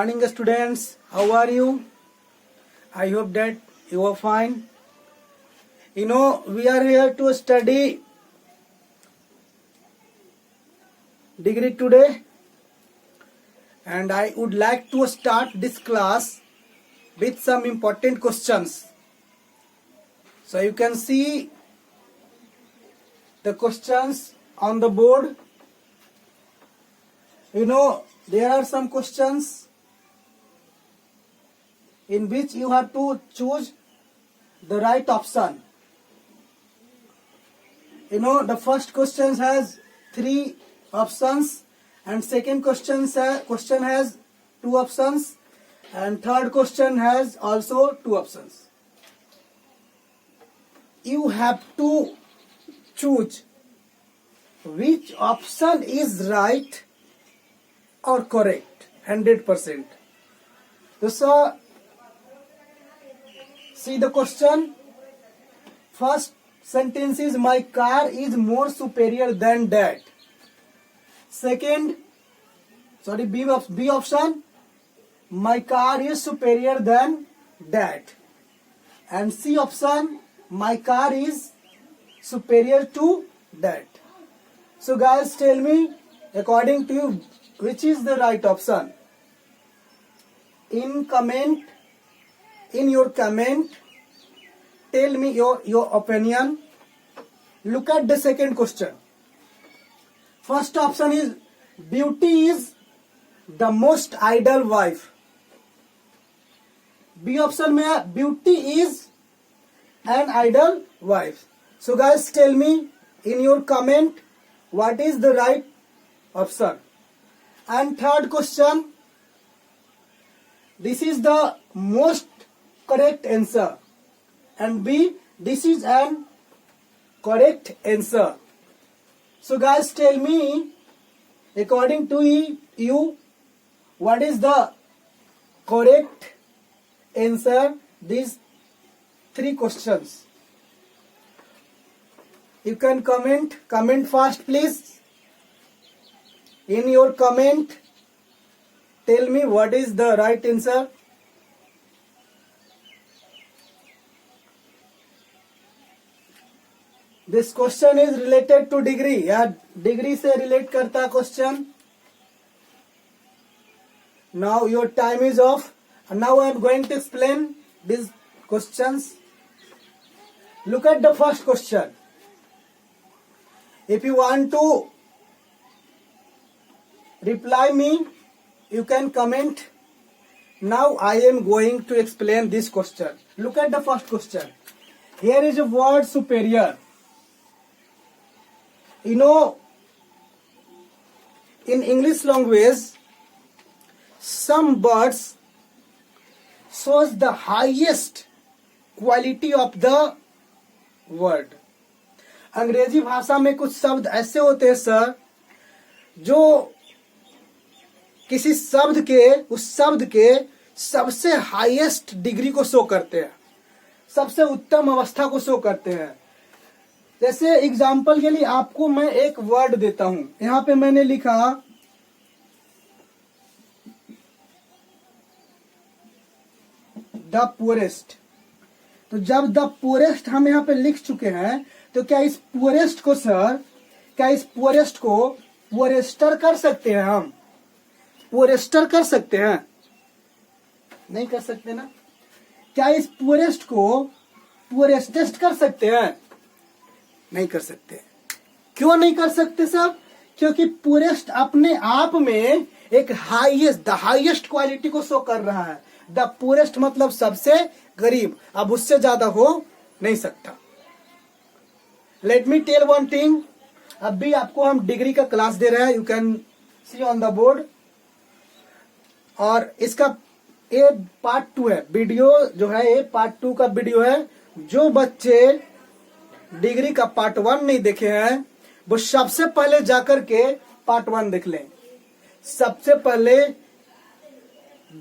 morning, students. How are you? I hope that you are fine. We are here to study degree today, and I would like to start this class with some important questions. So you can see the questions on the board. There are some questions in which you have to choose the right option. The first question has 3 options, and second question has 2 options, and third question has also 2 options. You have to choose which option is right or correct 100%. So see the question. First sentence is my car is more superior than that. B option, my car is superior than that. And C option, my car is superior to that. So guys, tell me according to you which is the right option. In your comment, tell me your opinion. Look at the second question. First option is beauty is the most ideal wife. B option में है beauty is an ideal wife. So guys, tell me in your comment what is the right option. And third question, this is the most correct answer, and B, this is an correct answer. So guys, tell me according to you what is the correct answer these 3 questions. You can comment fast please. In your comment, tell me what is the right answer. This question is related to degree. Degree से relate करता question. Now your time is off. And now I am going to explain these questions. Look at the first question. If you want to reply me, you can comment. Now I am going to explain this question. Look at the first question. Here is a word superior. In English language, some words shows the highest quality of the word. अंग्रेजी भाषा में कुछ शब्द ऐसे होते हैं sir जो किसी उस शब्द के सबसे हाईएस्ट डिग्री को शो करते हैं, सबसे उत्तम अवस्था को शो करते हैं. जैसे एग्जाम्पल के लिए आपको मैं एक वर्ड देता हूं. यहां पे मैंने लिखा द पुअरेस्ट. तो जब द पुअरेस्ट हम यहां पे लिख चुके हैं, तो क्या इस पुअरेस्ट को पुअरेस्टर कर सकते हैं? हम पुअरेस्टर कर सकते हैं? नहीं कर सकते ना. क्या इस पुअरेस्ट को पुअरेस्टेस्ट कर सकते हैं? नहीं कर सकते. क्यों नहीं कर सकते साहब? क्योंकि पुअरेस्ट अपने आप में एक द हाईएस्ट क्वालिटी को शो कर रहा है. द पुअरेस्ट मतलब सबसे गरीब. अब उससे ज्यादा हो नहीं सकता. Let me tell one thing. अभी आपको हम डिग्री का क्लास दे रहे हैं. You can see on the board. और इसका ये पार्ट 2 है. वीडियो जो है ये पार्ट 2 का वीडियो है. जो बच्चे डिग्री का पार्ट 1 नहीं देखे हैं, वो सबसे पहले जाकर के पार्ट 1 देख लें. सबसे पहले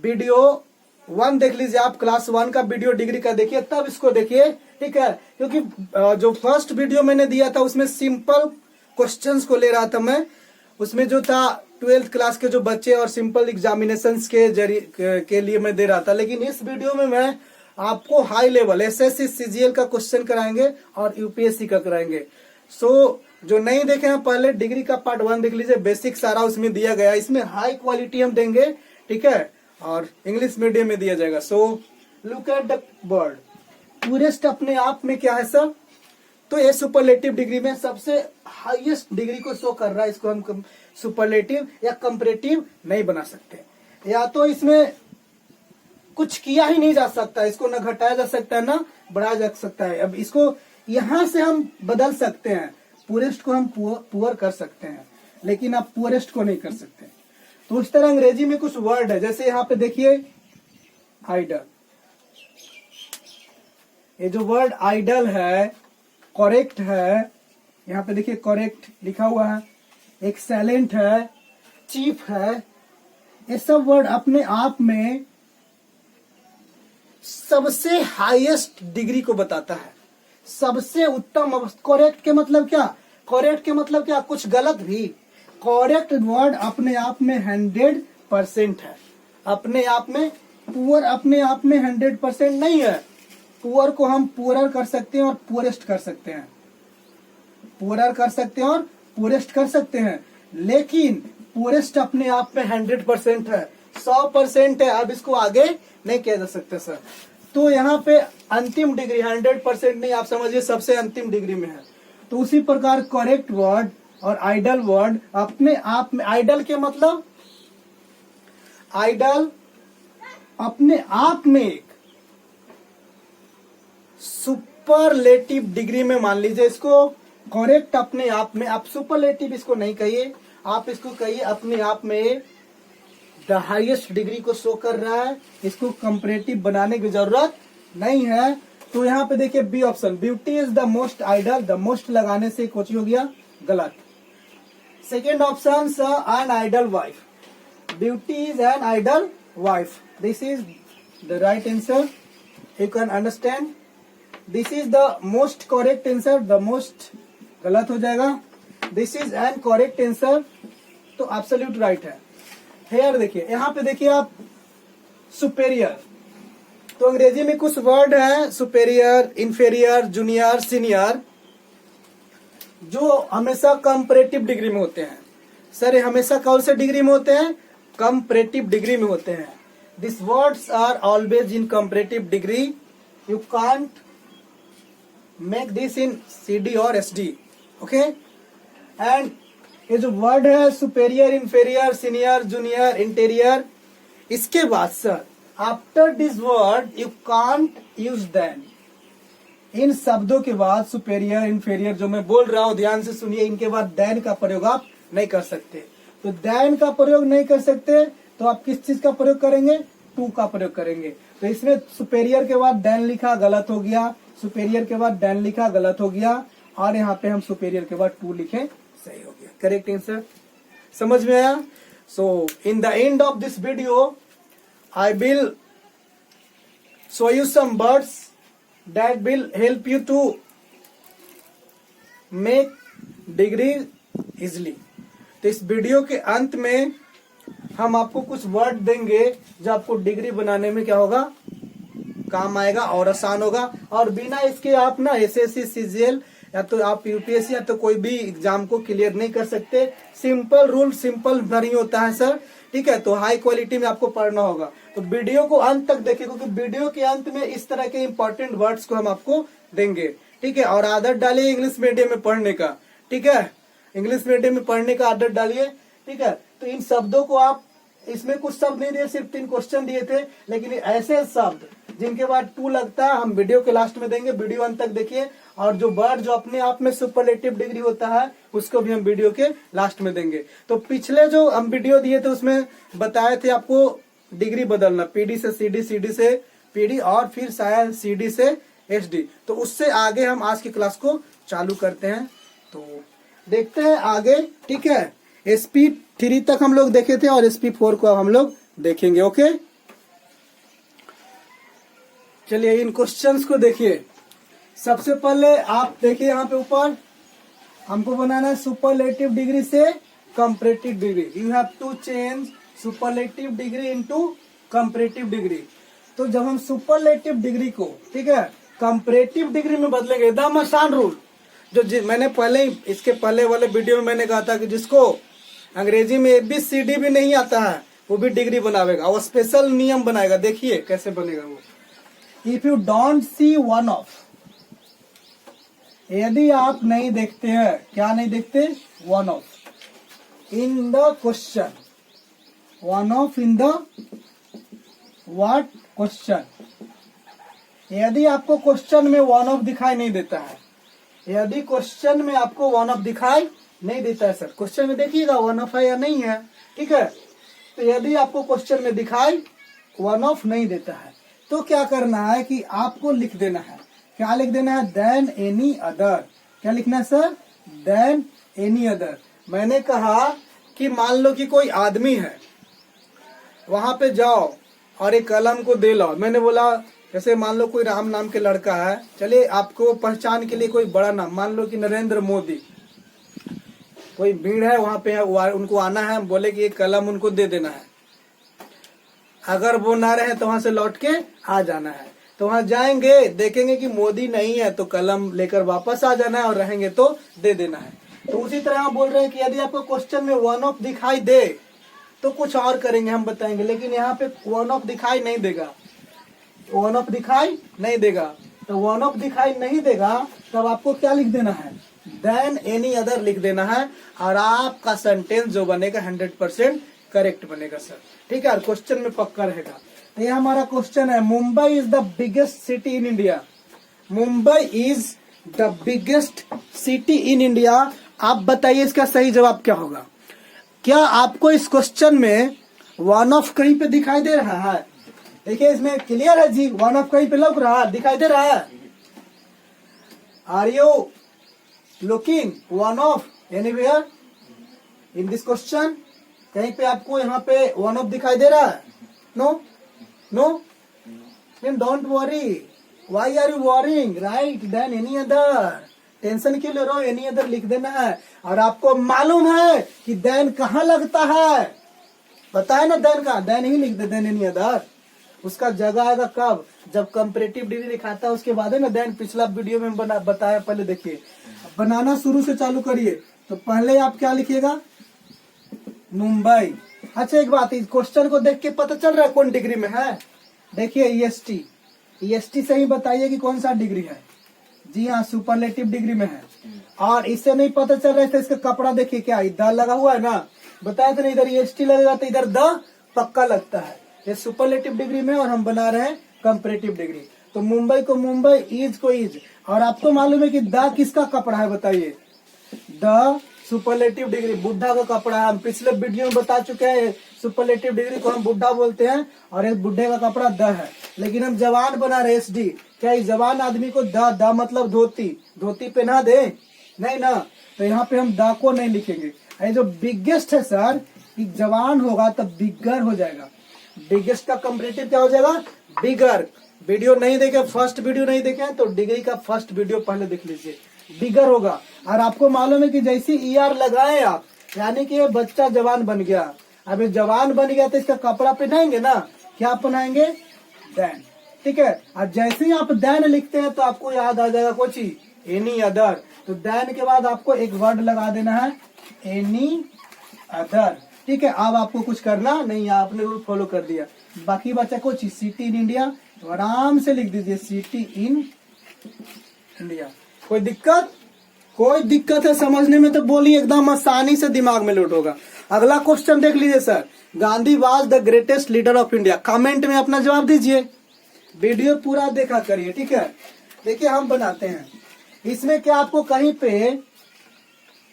वीडियो 1 देख लीजिए. आप क्लास 1 का वीडियो डिग्री का देखिए, तब इसको देखिए. ठीक है, क्योंकि जो फर्स्ट वीडियो मैंने दिया था उसमें सिंपल क्वेश्चंस को ले रहा था मैं. उसमें जो था ट्वेल्थ क्लास के जो बच्चे और सिंपल एग्जामिनेशंस के जरिए के लिए मैं दे रहा था, लेकिन इस वीडियो में मैं आपको हाई लेवल एसएससी सीजीएल का क्वेश्चन कराएंगे और यूपीएससी का कराएंगे। सो जो नहीं देखे हैं पहले डिग्री का पार्ट 1 देख लीजिए, बेसिक सारा उसमें दिया गया, इसमें हाई क्वालिटी हम देंगे, ठीक है, और इंग्लिश मीडियम में दिया जाएगा। So look at the word purest अपने आप में क्या है सर, तो ये सुपरलेटिव डिग्री में सबसे हाईएस्ट डिग्री को शो कर रहा है। इसको हम सुपरलेटिव या कंपैरेटिव नहीं बना सकते, या तो इसमें कुछ किया ही नहीं जा सकता, इसको न घटाया जा सकता है ना बढ़ाया जा सकता है। अब इसको यहां से हम बदल सकते हैं, पुरेस्ट को हम पुअर कर सकते हैं, लेकिन आप पुअरेस्ट को नहीं कर सकते। तो उस तरह अंग्रेजी में कुछ वर्ड है, जैसे यहाँ पे देखिए आइडल, ये जो वर्ड आइडल है करेक्ट है, यहाँ पे देखिए करेक्ट लिखा हुआ है, एक्सेलेंट है, चीफ है, ये सब वर्ड अपने आप में सबसे हाईएस्ट डिग्री को बताता है, सबसे उत्तम। करेक्ट के मतलब क्या, करेक्ट के मतलब क्या, कुछ गलत भी, करेक्ट वर्ड अपने आप में 100% है, अपने आप में। पुअर अपने आप में 100% नहीं है, पुअर को हम पुअरर कर सकते हैं और पुअरेस्ट कर सकते हैं, पुअरर कर सकते हैं और पुअरेस्ट कर सकते हैं, लेकिन पुअरेस्ट अपने आप में 100% है, 100% है। अब इसको आगे नहीं किया जा सकता सर। तो यहाँ पे अंतिम डिग्री 100% नहीं, आप समझिए सबसे अंतिम डिग्री में है। तो उसी प्रकार करेक्ट वर्ड और आइडल वर्ड अपने आप में, आइडल के मतलब आइडल अपने आप में एक सुपरलेटिव डिग्री में, मान लीजिए इसको करेक्ट अपने आप में, आप सुपरलेटिव इसको नहीं कहिए, आप इसको कहिए अपने आप में द हाईएस्ट डिग्री को शो कर रहा है, इसको कंपैरेटिव बनाने की जरूरत नहीं है। तो यहाँ पे देखिए B option, beauty is the most ideal, the most लगाने से कुछ हो गया गलत। Second option an ideal wife, beauty is an ideal wife, this is the right answer, you can understand. This is the most correct answer, the most गलत हो जाएगा, this is an correct answer, तो absolute right है। Here देखिए, यहाँ पे देखिए आप सुपेरियर, तो अंग्रेजी में कुछ वर्ड है सुपेरियर, इंफेरियर, जूनियर, सीनियर, जो हमेशा कंपैरेटिव डिग्री में होते हैं। सर ये हमेशा कौन से डिग्री में होते हैं, कंपैरेटिव डिग्री में होते हैं। This words are always in comparative degree, you can't make this in CD और SD, ओके। एंड ये जो वर्ड है superior, inferior, senior, junior, interior, इसके बाद sir after this word you can't use them, इन शब्दों के बाद सुपेरियर, इंफेरियर जो मैं बोल रहा हूं ध्यान से सुनिए, इनके बाद देन का प्रयोग आप नहीं कर सकते। तो देन का प्रयोग नहीं कर सकते तो आप किस चीज का प्रयोग करेंगे, टू का प्रयोग करेंगे। तो इसमें सुपेरियर के बाद देन लिखा गलत हो गया, सुपेरियर के बाद देन लिखा गलत हो गया, और यहाँ पे हम सुपेरियर के बाद टू लिखे सही हो गया, करेक्ट आंसर। समझ में आया। So in the end of this video I will show you some words that will help you to make degree easily. तो इस वीडियो के अंत में हम आपको कुछ वर्ड देंगे जो आपको डिग्री बनाने में क्या होगा, काम आएगा और आसान होगा। और बिना इसके आप ना एसएससी सीजीएल या तो आप यूपीएससी या तो कोई भी एग्जाम को क्लियर नहीं कर सकते। सिंपल रूल सिंपल नहीं होता है सर, ठीक है। तो हाई क्वालिटी में आपको पढ़ना होगा। तो वीडियो को अंत तक देखिए, क्योंकि वीडियो के अंत में इस तरह के इंपॉर्टेंट वर्ड्स को हम आपको देंगे, ठीक है। और आदत डालिए इंग्लिश मीडियम में पढ़ने का, ठीक है, इंग्लिश मीडियम में पढ़ने का आदत डालिए, ठीक है। तो इन शब्दों को आप, इसमें कुछ शब्द नहीं दिए, सिर्फ 3 क्वेश्चन दिए थे, लेकिन ऐसे शब्द जिनके बाद टू लगता है हम वीडियो के लास्ट में देंगे। वीडियो अंत तक देखिए। और जो वर्ड जो अपने आप में सुपरलेटिव डिग्री होता है उसको भी हम वीडियो के लास्ट में देंगे। तो पिछले जो हम वीडियो दिए थे उसमें बताए थे आपको डिग्री बदलना, PD से CD, CD से PD और फिर शायद CD से HD। तो उससे आगे हम आज की क्लास को चालू करते हैं। तो देखते हैं आगे, ठीक है। SP3 तक हम लोग देखे थे और SP4 को अब हम लोग देखेंगे, ओके। चलिए इन क्वेश्चंस को देखिए। सबसे पहले आप देखिए यहाँ पे ऊपर हमको बनाना है सुपरलेटिव डिग्री से comparative degree, you have to change superlative degree into comparative degree. तो जब हम सुपरलेटिव डिग्री को, ठीक है, कंपैरेटिव डिग्री में बदलेंगे, एकदम आसान रूल, जो मैंने पहले ही इसके पहले वाले वीडियो में मैंने कहा था कि जिसको अंग्रेजी में ABCD भी नहीं आता है वो भी डिग्री बनावेगा, और स्पेशल नियम बनाएगा। देखिए कैसे बनेगा वो। If you don't see one of, यदि आप नहीं देखते हैं, क्या नहीं देखते, one of in the question, one of in the what question, यदि आपको क्वेश्चन में वन ऑफ दिखाई नहीं देता है, यदि क्वेश्चन में आपको वन ऑफ दिखाई नहीं देता है, सर क्वेश्चन में देखिएगा वन ऑफ है या नहीं है, ठीक है। तो यदि आपको क्वेश्चन में दिखाई वन ऑफ नहीं देता है तो क्या करना है कि आपको लिख देना है, क्या लिख देना है, देन एनी अदर। क्या लिखना है सर, देन एनी अदर। मैंने कहा कि मान लो कि कोई आदमी है, वहां पे जाओ और एक कलम को दे लो। मैंने बोला जैसे मान लो कोई राम नाम के लड़का है, चलिए आपको पहचान के लिए कोई बड़ा नाम, मान लो कि नरेंद्र मोदी, कोई भीड़ है वहां पे, उनको आना है, बोले कि एक कलम उनको दे देना है, अगर वो ना रहे तो वहां से लौट के आ जाना है। तो वहां जाएंगे, देखेंगे कि मोदी नहीं है तो कलम लेकर वापस आ जाना है, और रहेंगे तो दे देना है। तो उसी तरह हम बोल रहे हैं कि यदि आपको क्वेश्चन में वन ऑफ दिखाई दे तो कुछ और करेंगे, हम बताएंगे, लेकिन यहाँ पे वन ऑफ दिखाई नहीं देगा, वन ऑफ दिखाई नहीं देगा। तो वन ऑफ दिखाई नहीं देगा तब आपको क्या लिख देना है, देन एनी अदर लिख देना है, और आपका सेंटेंस जो बनेगा 100% करेक्ट बनेगा सर, ठीक है, और क्वेश्चन में पक्का रहेगा। तो ये हमारा क्वेश्चन है, Mumbai is the biggest city in India, Mumbai is the biggest city in India. आप बताइए इसका सही जवाब क्या होगा। क्या आपको इस क्वेश्चन में वन ऑफ कहीं पे दिखाई दे रहा है? देखिए इसमें क्लियर है जी, वन ऑफ कहीं पे लग रहा है, दिखाई दे रहा है। Are you looking one of anywhere in this question? कहीं पे आपको यहाँ पे वन ऑफ दिखाई दे रहा है? No no, then don't worry, why are you worrying, right then any other. Tension क्यों ले रहे हो, एनी अदर लिख देना है। और आपको मालूम है कि देन कहाँ लगता है, पता है ना देन का, देन ही लिख दे, देन एनी अदर। उसका जगह आएगा कब, जब कंपैरेटिव डिग्री दिखाता है उसके बाद है ना देन। पिछला वीडियो में बताया, पहले देखिए, बनाना शुरू से चालू करिए। तो पहले आप क्या लिखिएगा, मुंबई। अच्छा एक बात, इस क्वेश्चन को देख के पता चल रहा है कौन डिग्री में है? देखिए EST से ही बताइए कि कौन सा डिग्री है। जी हाँ, सुपरलेटिव डिग्री में है। और इससे नहीं पता चल रहा है तो इसका कपड़ा देखिए, क्या द लगा हुआ है ना, बताया तो नहीं, इधर EST लगेगा तो इधर द पक्का लगता है। ये सुपरलेटिव डिग्री में और हम बना रहे हैं कंपैरेटिव डिग्री। तो मुंबई को मुंबई, इज को इज। और आपको मालूम है कि द किसका कपड़ा है, बताइए, द सुपरलेटिव डिग्री बुढ़ा का कपड़ा है। हम पिछले वीडियो में बता चुके हैं, सुपरलेटिव डिग्री को हम बुढ़ा बोलते हैं और इस बुढ़े का कपड़ा द है। लेकिन हम जवान बना रहे SD, क्या इस जवान आदमी को द मतलब धोती पहना दे, नहीं ना। तो यहाँ पे हम द को नहीं लिखेंगे। ये जो बिगेस्ट है सर, जवान होगा तब बिगर हो जाएगा। बिगेस्ट का कंपैरेटिव क्या हो जाएगा, बिगर। वीडियो नहीं देखे, फर्स्ट वीडियो नहीं देखे तो डिग्री का फर्स्ट वीडियो पहले देख लीजिए, बिगर होगा। और आपको मालूम है कि जैसे ER लगाए आप, यानी कि ये बच्चा जवान बन गया। अब ये जवान बन गया तो इसका कपड़ा पहनाएंगे ना, क्या पहनाएंगे, देन, ठीक है। और जैसे ही आप देन लिखते हैं तो आपको याद आ जाएगा कुछ ही, एनी अदर। तो देन के बाद आपको एक वर्ड लगा देना है, एनी अदर, ठीक है। अब आपको कुछ करना नहीं, आपने रूल फॉलो कर दिया। बाकी बचा कुछ, सिटी इन इंडिया, तो आराम से लिख दीजिए सिटी इन इंडिया। कोई दिक्कत है समझने में तो बोलिए, एकदम आसानी से दिमाग में लोड होगा। अगला क्वेश्चन देख लीजिए sir, Gandhi was the greatest leader of India. Comment में अपना जवाब दीजिए, वीडियो पूरा देखा करिए, ठीक है। देखिए हम बनाते हैं, इसमें क्या आपको कहीं पे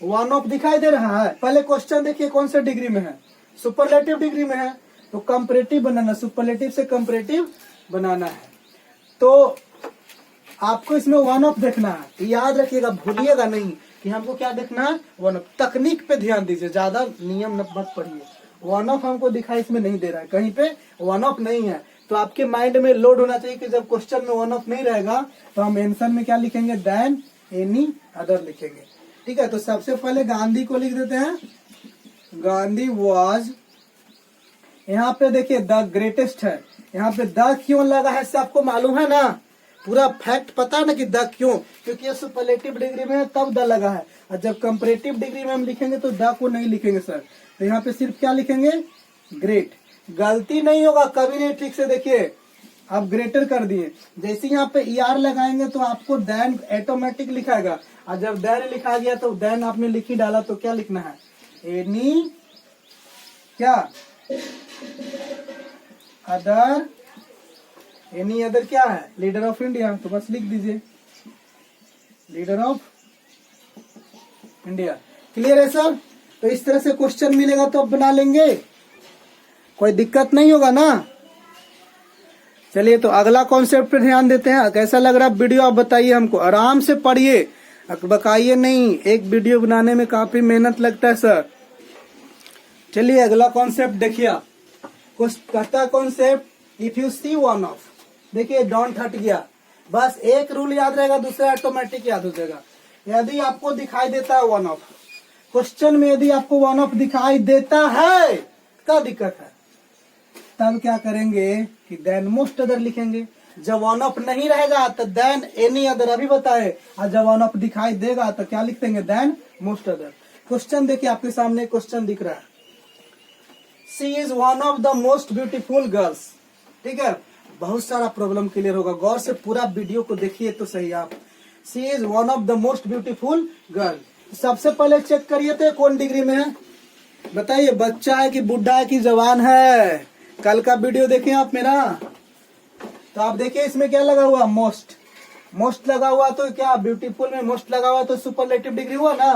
वन ऑफ दिखाई दे रहा है? पहले क्वेश्चन देखिए कौन से डिग्री में है, सुपरलेटिव डिग्री में है। तो कंपैरेटिव बनाना, सुपरलेटिव से कंपैरेटिव बनाना है। तो आपको इसमें वन ऑफ देखना है, याद रखिएगा, भूलिएगा नहीं कि हमको क्या देखना है, वन ऑफ। तकनीक पे ध्यान दीजिए, ज्यादा नियम मत पढ़िए। वन ऑफ हमको दिखाई इसमें नहीं दे रहा है, कहीं पे वन ऑफ नहीं है। तो आपके माइंड में लोड होना चाहिए कि जब क्वेश्चन में वन ऑफ नहीं रहेगा तो हम आंसर में क्या लिखेंगे, देन एनी अदर लिखेंगे, ठीक है। तो सबसे पहले गांधी को लिख देते हैं, गांधी वाज, यहाँ पे देखिए द ग्रेटेस्ट है, यहाँ पे द क्यों लगा है इससे आपको मालूम है ना, पूरा फैक्ट पता है ना कि द क्यों, क्योंकि ये सुपरलेटिव डिग्री में है तब द लगा है, और जब कंपैरेटिव डिग्री में हम लिखेंगे तो द को नहीं लिखेंगे सर, तो यहाँ पे सिर्फ क्या लिखेंगे, ग्रेट। गलती नहीं होगा कभी नहीं, ठीक से देखिए आप ग्रेटर कर दिए, जैसे यहाँ पे ER लगाएंगे तो आपको देन ऑटोमेटिक लिखाएगा, और जब देन लिखा गया तो देन आपने लिख ही डाला, तो क्या लिखना है, एनी क्या अदर, एनी अदर क्या है, लीडर ऑफ इंडिया, तो बस लिख दीजिए लीडर ऑफ इंडिया। क्लियर है सर, तो इस तरह से क्वेश्चन मिलेगा तो अब बना लेंगे, कोई दिक्कत नहीं होगा ना। चलिए तो अगला कॉन्सेप्ट पे ध्यान देते हैं। कैसा लग रहा वीडियो आप बताइए, हमको आराम से पढ़िए, बकाइए नहीं, एक वीडियो बनाने में काफी मेहनत लगता है सर। चलिए अगला कॉन्सेप्ट देखिए आप, कहता concept if you see one of, देखिए डोंट हट गया, बस एक रूल याद रहेगा, दूसरा ऑटोमेटिक याद हो जाएगा। यदि आपको दिखाई देता है वन ऑफ, क्वेश्चन में यदि आपको वन ऑफ दिखाई देता है, क्या दिक्कत है, तब क्या करेंगे कि देन मोस्ट अदर लिखेंगे। जब वन ऑफ नहीं रहेगा तो देन एनी अदर, अभी बताए, और जब वन ऑफ दिखाई देगा तो क्या लिख देंगे, देन मोस्ट अदर। क्वेश्चन देखिए आपके सामने क्वेश्चन दिख रहा है, she is one of the most beautiful girls, ठीक है, बहुत सारा प्रॉब्लम क्लियर होगा, गौर से पूरा वीडियो को देखिए तो सही आप। She is one of the most beautiful girl, सबसे पहले चेक करिए तो कौन डिग्री में है, बताइए, बच्चा है कि बुढ़ा है कि जवान है। कल का वीडियो देखें आप मेरा, तो आप देखिए इसमें क्या लगा हुआ, मोस्ट, मोस्ट लगा हुआ, तो क्या ब्यूटीफुल में मोस्ट लगा हुआ तो सुपरलेटिव डिग्री हुआ ना।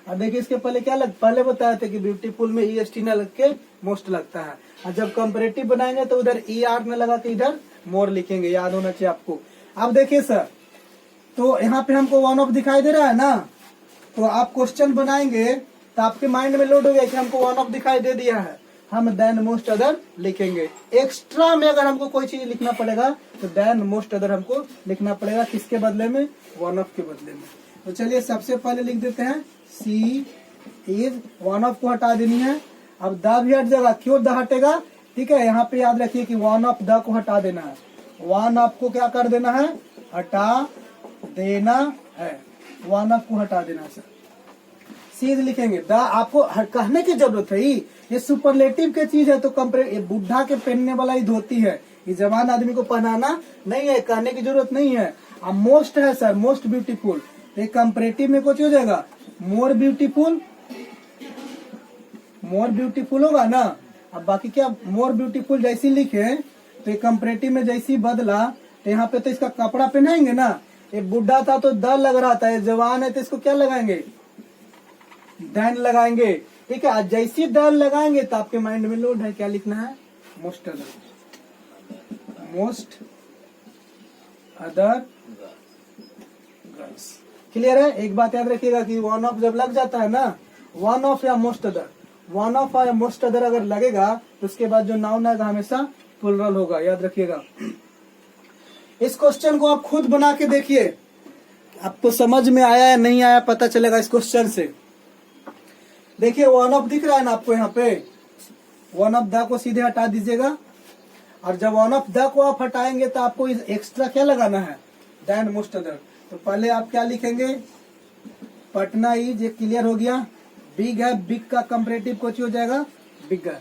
और देखिए इसके पहले क्या पहले बताया था कि ब्यूटीफुल में EST न लग के मोस्ट लगता है, और जब कंपैरेटिव बनाएंगे तो उधर ER न लगा के इधर मोर लिखेंगे, याद होना चाहिए आपको। अब देखिए सर, तो यहाँ पे हमको वन ऑफ दिखाई दे रहा है ना, तो आप क्वेश्चन बनाएंगे तो आपके माइंड में लोड हो गया कि हमको वन ऑफ दिखाई दे दिया है, हम देन मोस्ट अदर लिखेंगे। एक्स्ट्रा में अगर हमको कोई चीज लिखना पड़ेगा तो देन मोस्ट अदर हमको लिखना पड़ेगा, किसके बदले में, वन ऑफ के बदले में। तो चलिए सबसे पहले लिख देते हैं सी इज, वन ऑफ को हटा देनी है, अब द भी हट जाएगा, क्यों द हटेगा, ठीक है, यहाँ पे याद रखिए कि वन ऑफ द को हटा देना है, वन ऑफ को क्या कर देना है, हटा देना है, वन ऑफ को हटा देना है सर। सीध लिखेंगे, द आपको कहने की जरूरत है, ये सुपरलेटिव के चीज है, तो कंपैरेटिव, ये बुढ़ा के पहनने वाला ही धोती है, ये जवान आदमी को पहनाना नहीं है, कहने की जरूरत नहीं है। अब मोस्ट है सर, मोस्ट ब्यूटीफुल, ये कंपैरेटिव में कुछ हो जाएगा, मोर ब्यूटीफुल, मोर ब्यूटीफुल होगा ना। अब बाकी क्या, मोर ब्यूटीफुल जैसी लिखे तो ये कंपैरेटिव में जैसी बदला, तो यहाँ पे तो इसका कपड़ा पहनाएंगे ना, ये बुढ़ा था तो द लग रहा था, ये जवान है तो इसको क्या लगाएंगे, देन लगाएंगे, ठीक है। आज जैसी देन लगाएंगे तो आपके माइंड में लोड है, क्या लिखना है, most other, most other girls. Clear है, एक बात याद रखिएगा कि वन ऑफ जब लग जाता है ना, वन ऑफ या मोस्ट अदर, वन ऑफ या मोस्ट अदर अगर लगेगा तो उसके बाद जो नाउन आएगा हमेशा प्लुरल होगा, याद रखिएगा। इस क्वेश्चन को आप खुद बना के देखिए, आपको समझ में आया या नहीं आया पता चलेगा इस क्वेश्चन से। देखिए वन ऑफ दिख रहा है ना आपको, यहाँ पे वन ऑफ द को सीधे हटा दीजिएगा, और जब वन ऑफ द को आप हटाएंगे तो आपको एक्स्ट्रा क्या लगाना है, देन मोस्ट अदर। तो पहले आप क्या लिखेंगे, पटना इज, ये क्लियर हो गया, बिग है, बिग का कंपैरेटिव कुछ हो जाएगा, बिगर।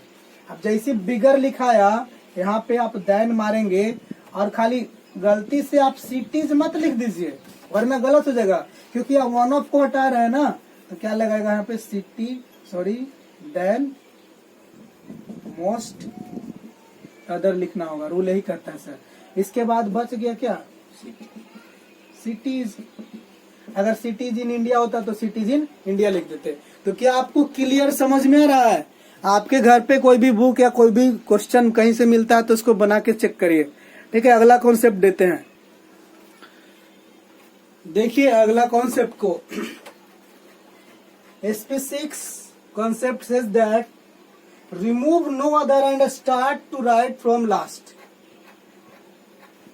अब जैसे बिगर लिखाया यहाँ पे आप देन मारेंगे, और खाली गलती से आप सिटीज मत लिख दीजिए वरना गलत हो जाएगा, क्योंकि आप वन ऑफ को हटा रहे हैं ना, तो क्या लगाएगा यहाँ पे, city, sorry, then most other लिखना होगा, रूल यही करता है सर। इसके बाद बच गया क्या, सिटीज, अगर सिटीज इन इंडिया होता तो सिटीज इन इंडिया लिख देते। तो क्या आपको क्लियर समझ में आ रहा है, आपके घर पे कोई भी बुक या कोई भी क्वेश्चन कहीं से मिलता है तो उसको बना के चेक करिए, ठीक है। अगला कॉन्सेप्ट देते हैं, देखिए अगला कॉन्सेप्ट को, SP6 concept says that remove no other and start to write from last.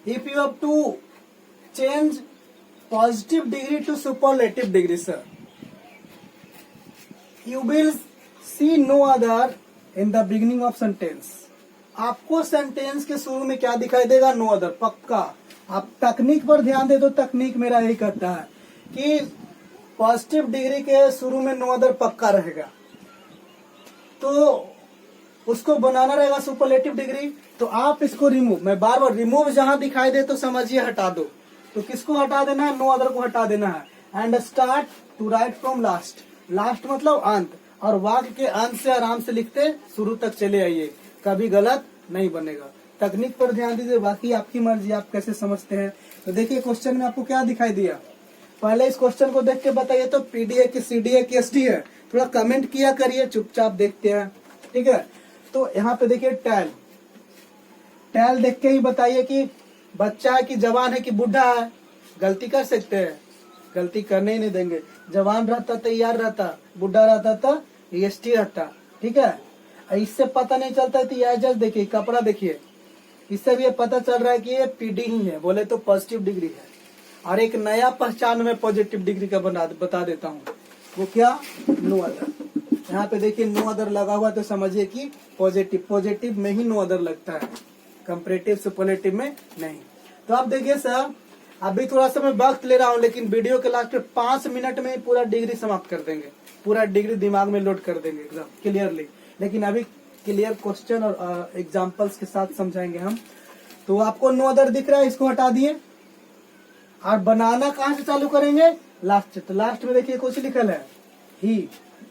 If you have to change positive degree to superlative degree, sir, you will see no other in the beginning of sentence. आपको sentence के शुरू में क्या दिखाई देगा? No other, पक्का। आप तकनीक पर ध्यान दे तो तकनीक मेरा यही करता है कि पॉजिटिव डिग्री के शुरू में नो अदर पक्का रहेगा, तो उसको बनाना रहेगा सुपरलेटिव डिग्री। तो आप इसको रिमूव, मैं बार बार रिमूव जहां दिखाई दे तो समझिए हटा दो। तो किसको हटा देना है? नो अदर को हटा देना है। And start to write from last. Last मतलब अंत, और वाक्य के अंत से आराम से लिखते शुरू तक चले आइए, कभी गलत नहीं बनेगा। तकनीक पर ध्यान दीजिए, बाकी आपकी मर्जी, आप कैसे समझते हैं। तो देखिए क्वेश्चन में आपको क्या दिखाई दिया, पहले इस क्वेश्चन को देख के बताइए तो पीडी है कि सीडी है कि एसडी है, थोड़ा कमेंट किया करिए, चुपचाप देखते हैं, ठीक है। तो यहाँ पे देखिए टैल, टैल देख के ही बताइए कि बच्चा है कि जवान है कि बुढ़ा है। गलती कर सकते हैं, गलती करने ही नहीं देंगे। जवान रहता तैयार रहता, बुढ़ा रहता तो एसटी रहता, ठीक है। इससे पता नहीं चलता कि एजस देखिए, कपड़ा देखिए, इससे भी ये पता चल रहा है कि ये पीडी ही है, बोले तो पॉजिटिव डिग्री है। और एक नया पहचान में पॉजिटिव डिग्री का बता देता हूँ, वो क्या? No other. यहाँ पे देखिए नो अदर लगा हुआ, तो समझिए कि पॉजिटिव, पॉजिटिव में ही नो अदर लगता है, कंपैरेटिव सुपरलेटिव में नहीं। तो आप देखिए सर, अभी थोड़ा सा मैं वक्त ले रहा हूँ, लेकिन वीडियो के लास्ट में 5 मिनट में पूरा डिग्री समाप्त कर देंगे, पूरा डिग्री दिमाग में लोड कर देंगे एकदम क्लियरली। लेकिन अभी क्लियर क्वेश्चन और एग्जाम्पल्स के साथ समझाएंगे हम। तो आपको नो अदर दिख रहा है, इसको हटा दिए, और बनाना कहाँ से चालू करेंगे? लास्ट से। तो लास्ट में देखिए कुछ लिखल है ही,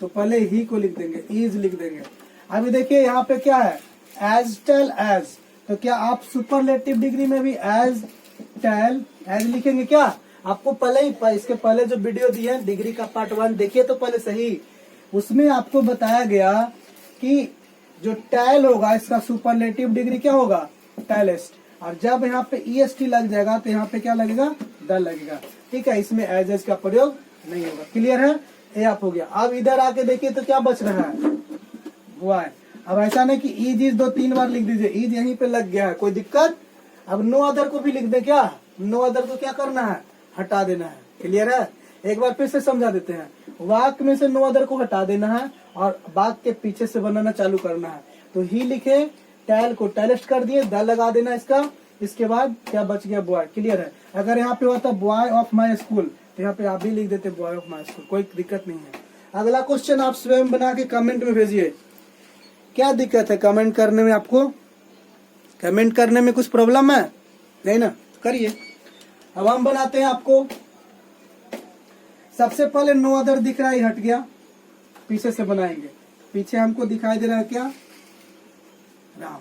तो पहले ही को लिख देंगे, इज लिख देंगे। अभी देखिए यहाँ पे क्या है? As tall as. तो क्या आप सुपरलेटिव डिग्री में भी एज टेल एज लिखेंगे क्या? आपको पहले ही, इसके पहले जो वीडियो दी है डिग्री का पार्ट 1 देखिए तो पहले सही, उसमें आपको बताया गया कि जो टेल होगा इसका सुपरलेटिव डिग्री क्या होगा? टेलेस्ट। और जब यहाँ पे ईएसटी लग जाएगा तो यहाँ पे क्या लगेगा? द लगेगा, ठीक है। इसमें एज का प्रयोग नहीं होगा, क्लियर है? ये आप हो गया। अब इधर आके देखिए तो क्या बच रहा है? वाई। अब ऐसा नहीं कि ईज इज 2-3 बार लिख दीजिए, ईज यहीं पे लग गया है, कोई दिक्कत? अब नो अदर को भी लिख दे क्या? नो अदर को क्या करना है? हटा देना है, क्लियर है? एक बार फिर से समझा देते हैं। वाक्य में से नो अदर को हटा देना है और वाक्य के पीछे से बनाना चालू करना है। तो ही लिखे, टेल को टेलेस्ट कर दिए, द लगा देना इसका, इसके बाद क्या बच गया? बॉय, क्लियर है? अगर यहाँ पे होता बॉय ऑफ माई स्कूल तो यहाँ पे आप भी लिख देते बॉय ऑफ माई स्कूल, कोई दिक्कत नहीं है। अगला क्वेश्चन आप स्वयं बना के कमेंट में भेजिए। क्या दिक्कत है कमेंट करने में? आपको कमेंट करने में कुछ प्रॉब्लम है? नहीं ना, करिए। अब हम बनाते हैं आपको। सबसे पहले नो अदर दिख रहा है, हट गया, पीछे से बनाएंगे। पीछे हमको दिखाई दे रहा है क्या? राम।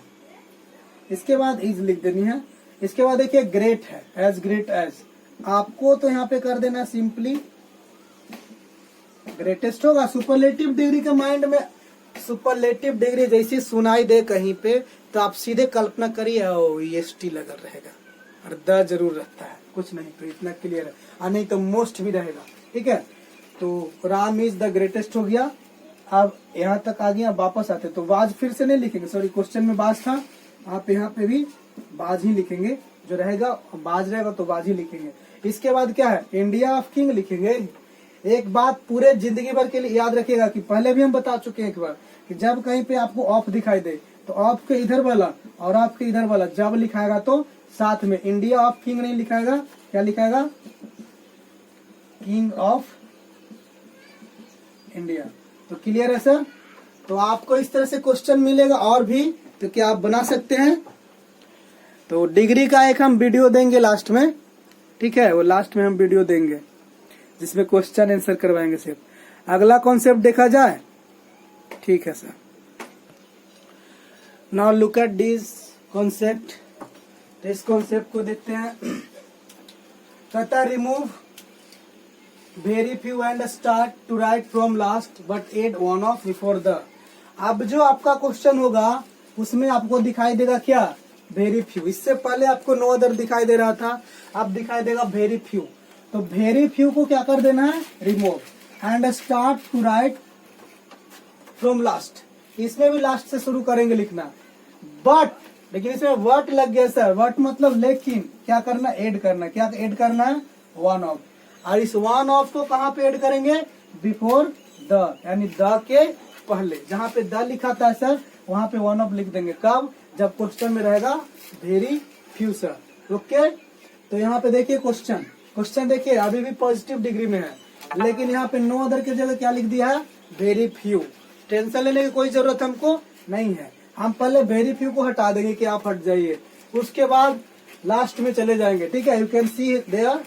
इसके बाद इज लिख देनी है। इसके बाद देखिए ग्रेट है, एज ग्रेट एज। आपको तो यहाँ पे कर देना सिंपली ग्रेटेस्ट होगा। सुपरलेटिव डिग्री के माइंड में सुपरलेटिव डिग्री जैसी सुनाई दे कहीं पे तो आप सीधे कल्पना करिए ओ ईएसटी लगा रहेगा और द जरूर रहता है, कुछ नहीं, तो इतना क्लियर है। और नहीं तो मोस्ट भी रहेगा, ठीक है। तो राम इज द ग्रेटेस्ट हो गया। अब यहाँ तक आ गया, वापस आते तो बाज फिर से नहीं लिखेंगे, सॉरी क्वेश्चन में बाज था, आप यहाँ पे भी बाज ही लिखेंगे, जो रहेगा बाज रहेगा तो बाज ही लिखेंगे। इसके बाद क्या है? इंडिया ऑफ किंग लिखेंगे। एक बात पूरे जिंदगी भर के लिए याद रखिएगा कि पहले भी हम बता चुके हैं एक बार कि जब कहीं पे आपको ऑफ दिखाई दे तो ऑफ के इधर वाला और ऑफ के इधर वाला जब लिखाएगा तो साथ में इंडिया ऑफ किंग नहीं लिखाएगा, क्या लिखाएगा? King of India. तो क्लियर है सर? तो आपको इस तरह से क्वेश्चन मिलेगा और भी, तो क्या आप बना सकते हैं। तो डिग्री का एक हम वीडियो देंगे लास्ट में, ठीक है, वो लास्ट में हम वीडियो देंगे जिसमें क्वेश्चन आंसर करवाएंगे सिर्फ। अगला कॉन्सेप्ट देखा जाए, ठीक है सर। Now look at this concept. तो इस कॉन्सेप्ट को देखते हैं। कहता remove very few and start to write from last but add one of before the. अब जो आपका क्वेश्चन होगा उसमें आपको दिखाई देगा क्या? Very few. इससे पहले आपको नो अदर दिखाई दे रहा था, अब दिखाई देगा वेरी फ्यू। तो वेरी फ्यू को क्या कर देना है? Remove and start to write from last. इसमें भी लास्ट से शुरू करेंगे लिखना, बट लेकिन इसमें वर्ट लग गया सर। वर्ट मतलब लेकिन, क्या करना? ऐड करना। क्या ऐड करना है? One of. और इस वन ऑफ को कहाँ पे ऐड करेंगे? बिफोर द, यानी द के पहले जहाँ पे द लिखा था सर वहाँ पे वन ऑफ लिख देंगे। कब? जब क्वेश्चन में रहेगा वेरी फ्यू सर। ओके, तो यहाँ पे देखिए क्वेश्चन देखिए अभी भी पॉजिटिव डिग्री में है, लेकिन यहाँ पे नो अदर की जगह क्या लिख दिया है? Very few. टेंशन लेने की कोई जरूरत हमको नहीं है, हम पहले वेरी फ्यू को हटा देंगे कि आप हट जाइए, उसके बाद लास्ट में चले जाएंगे। ठीक है, you can see there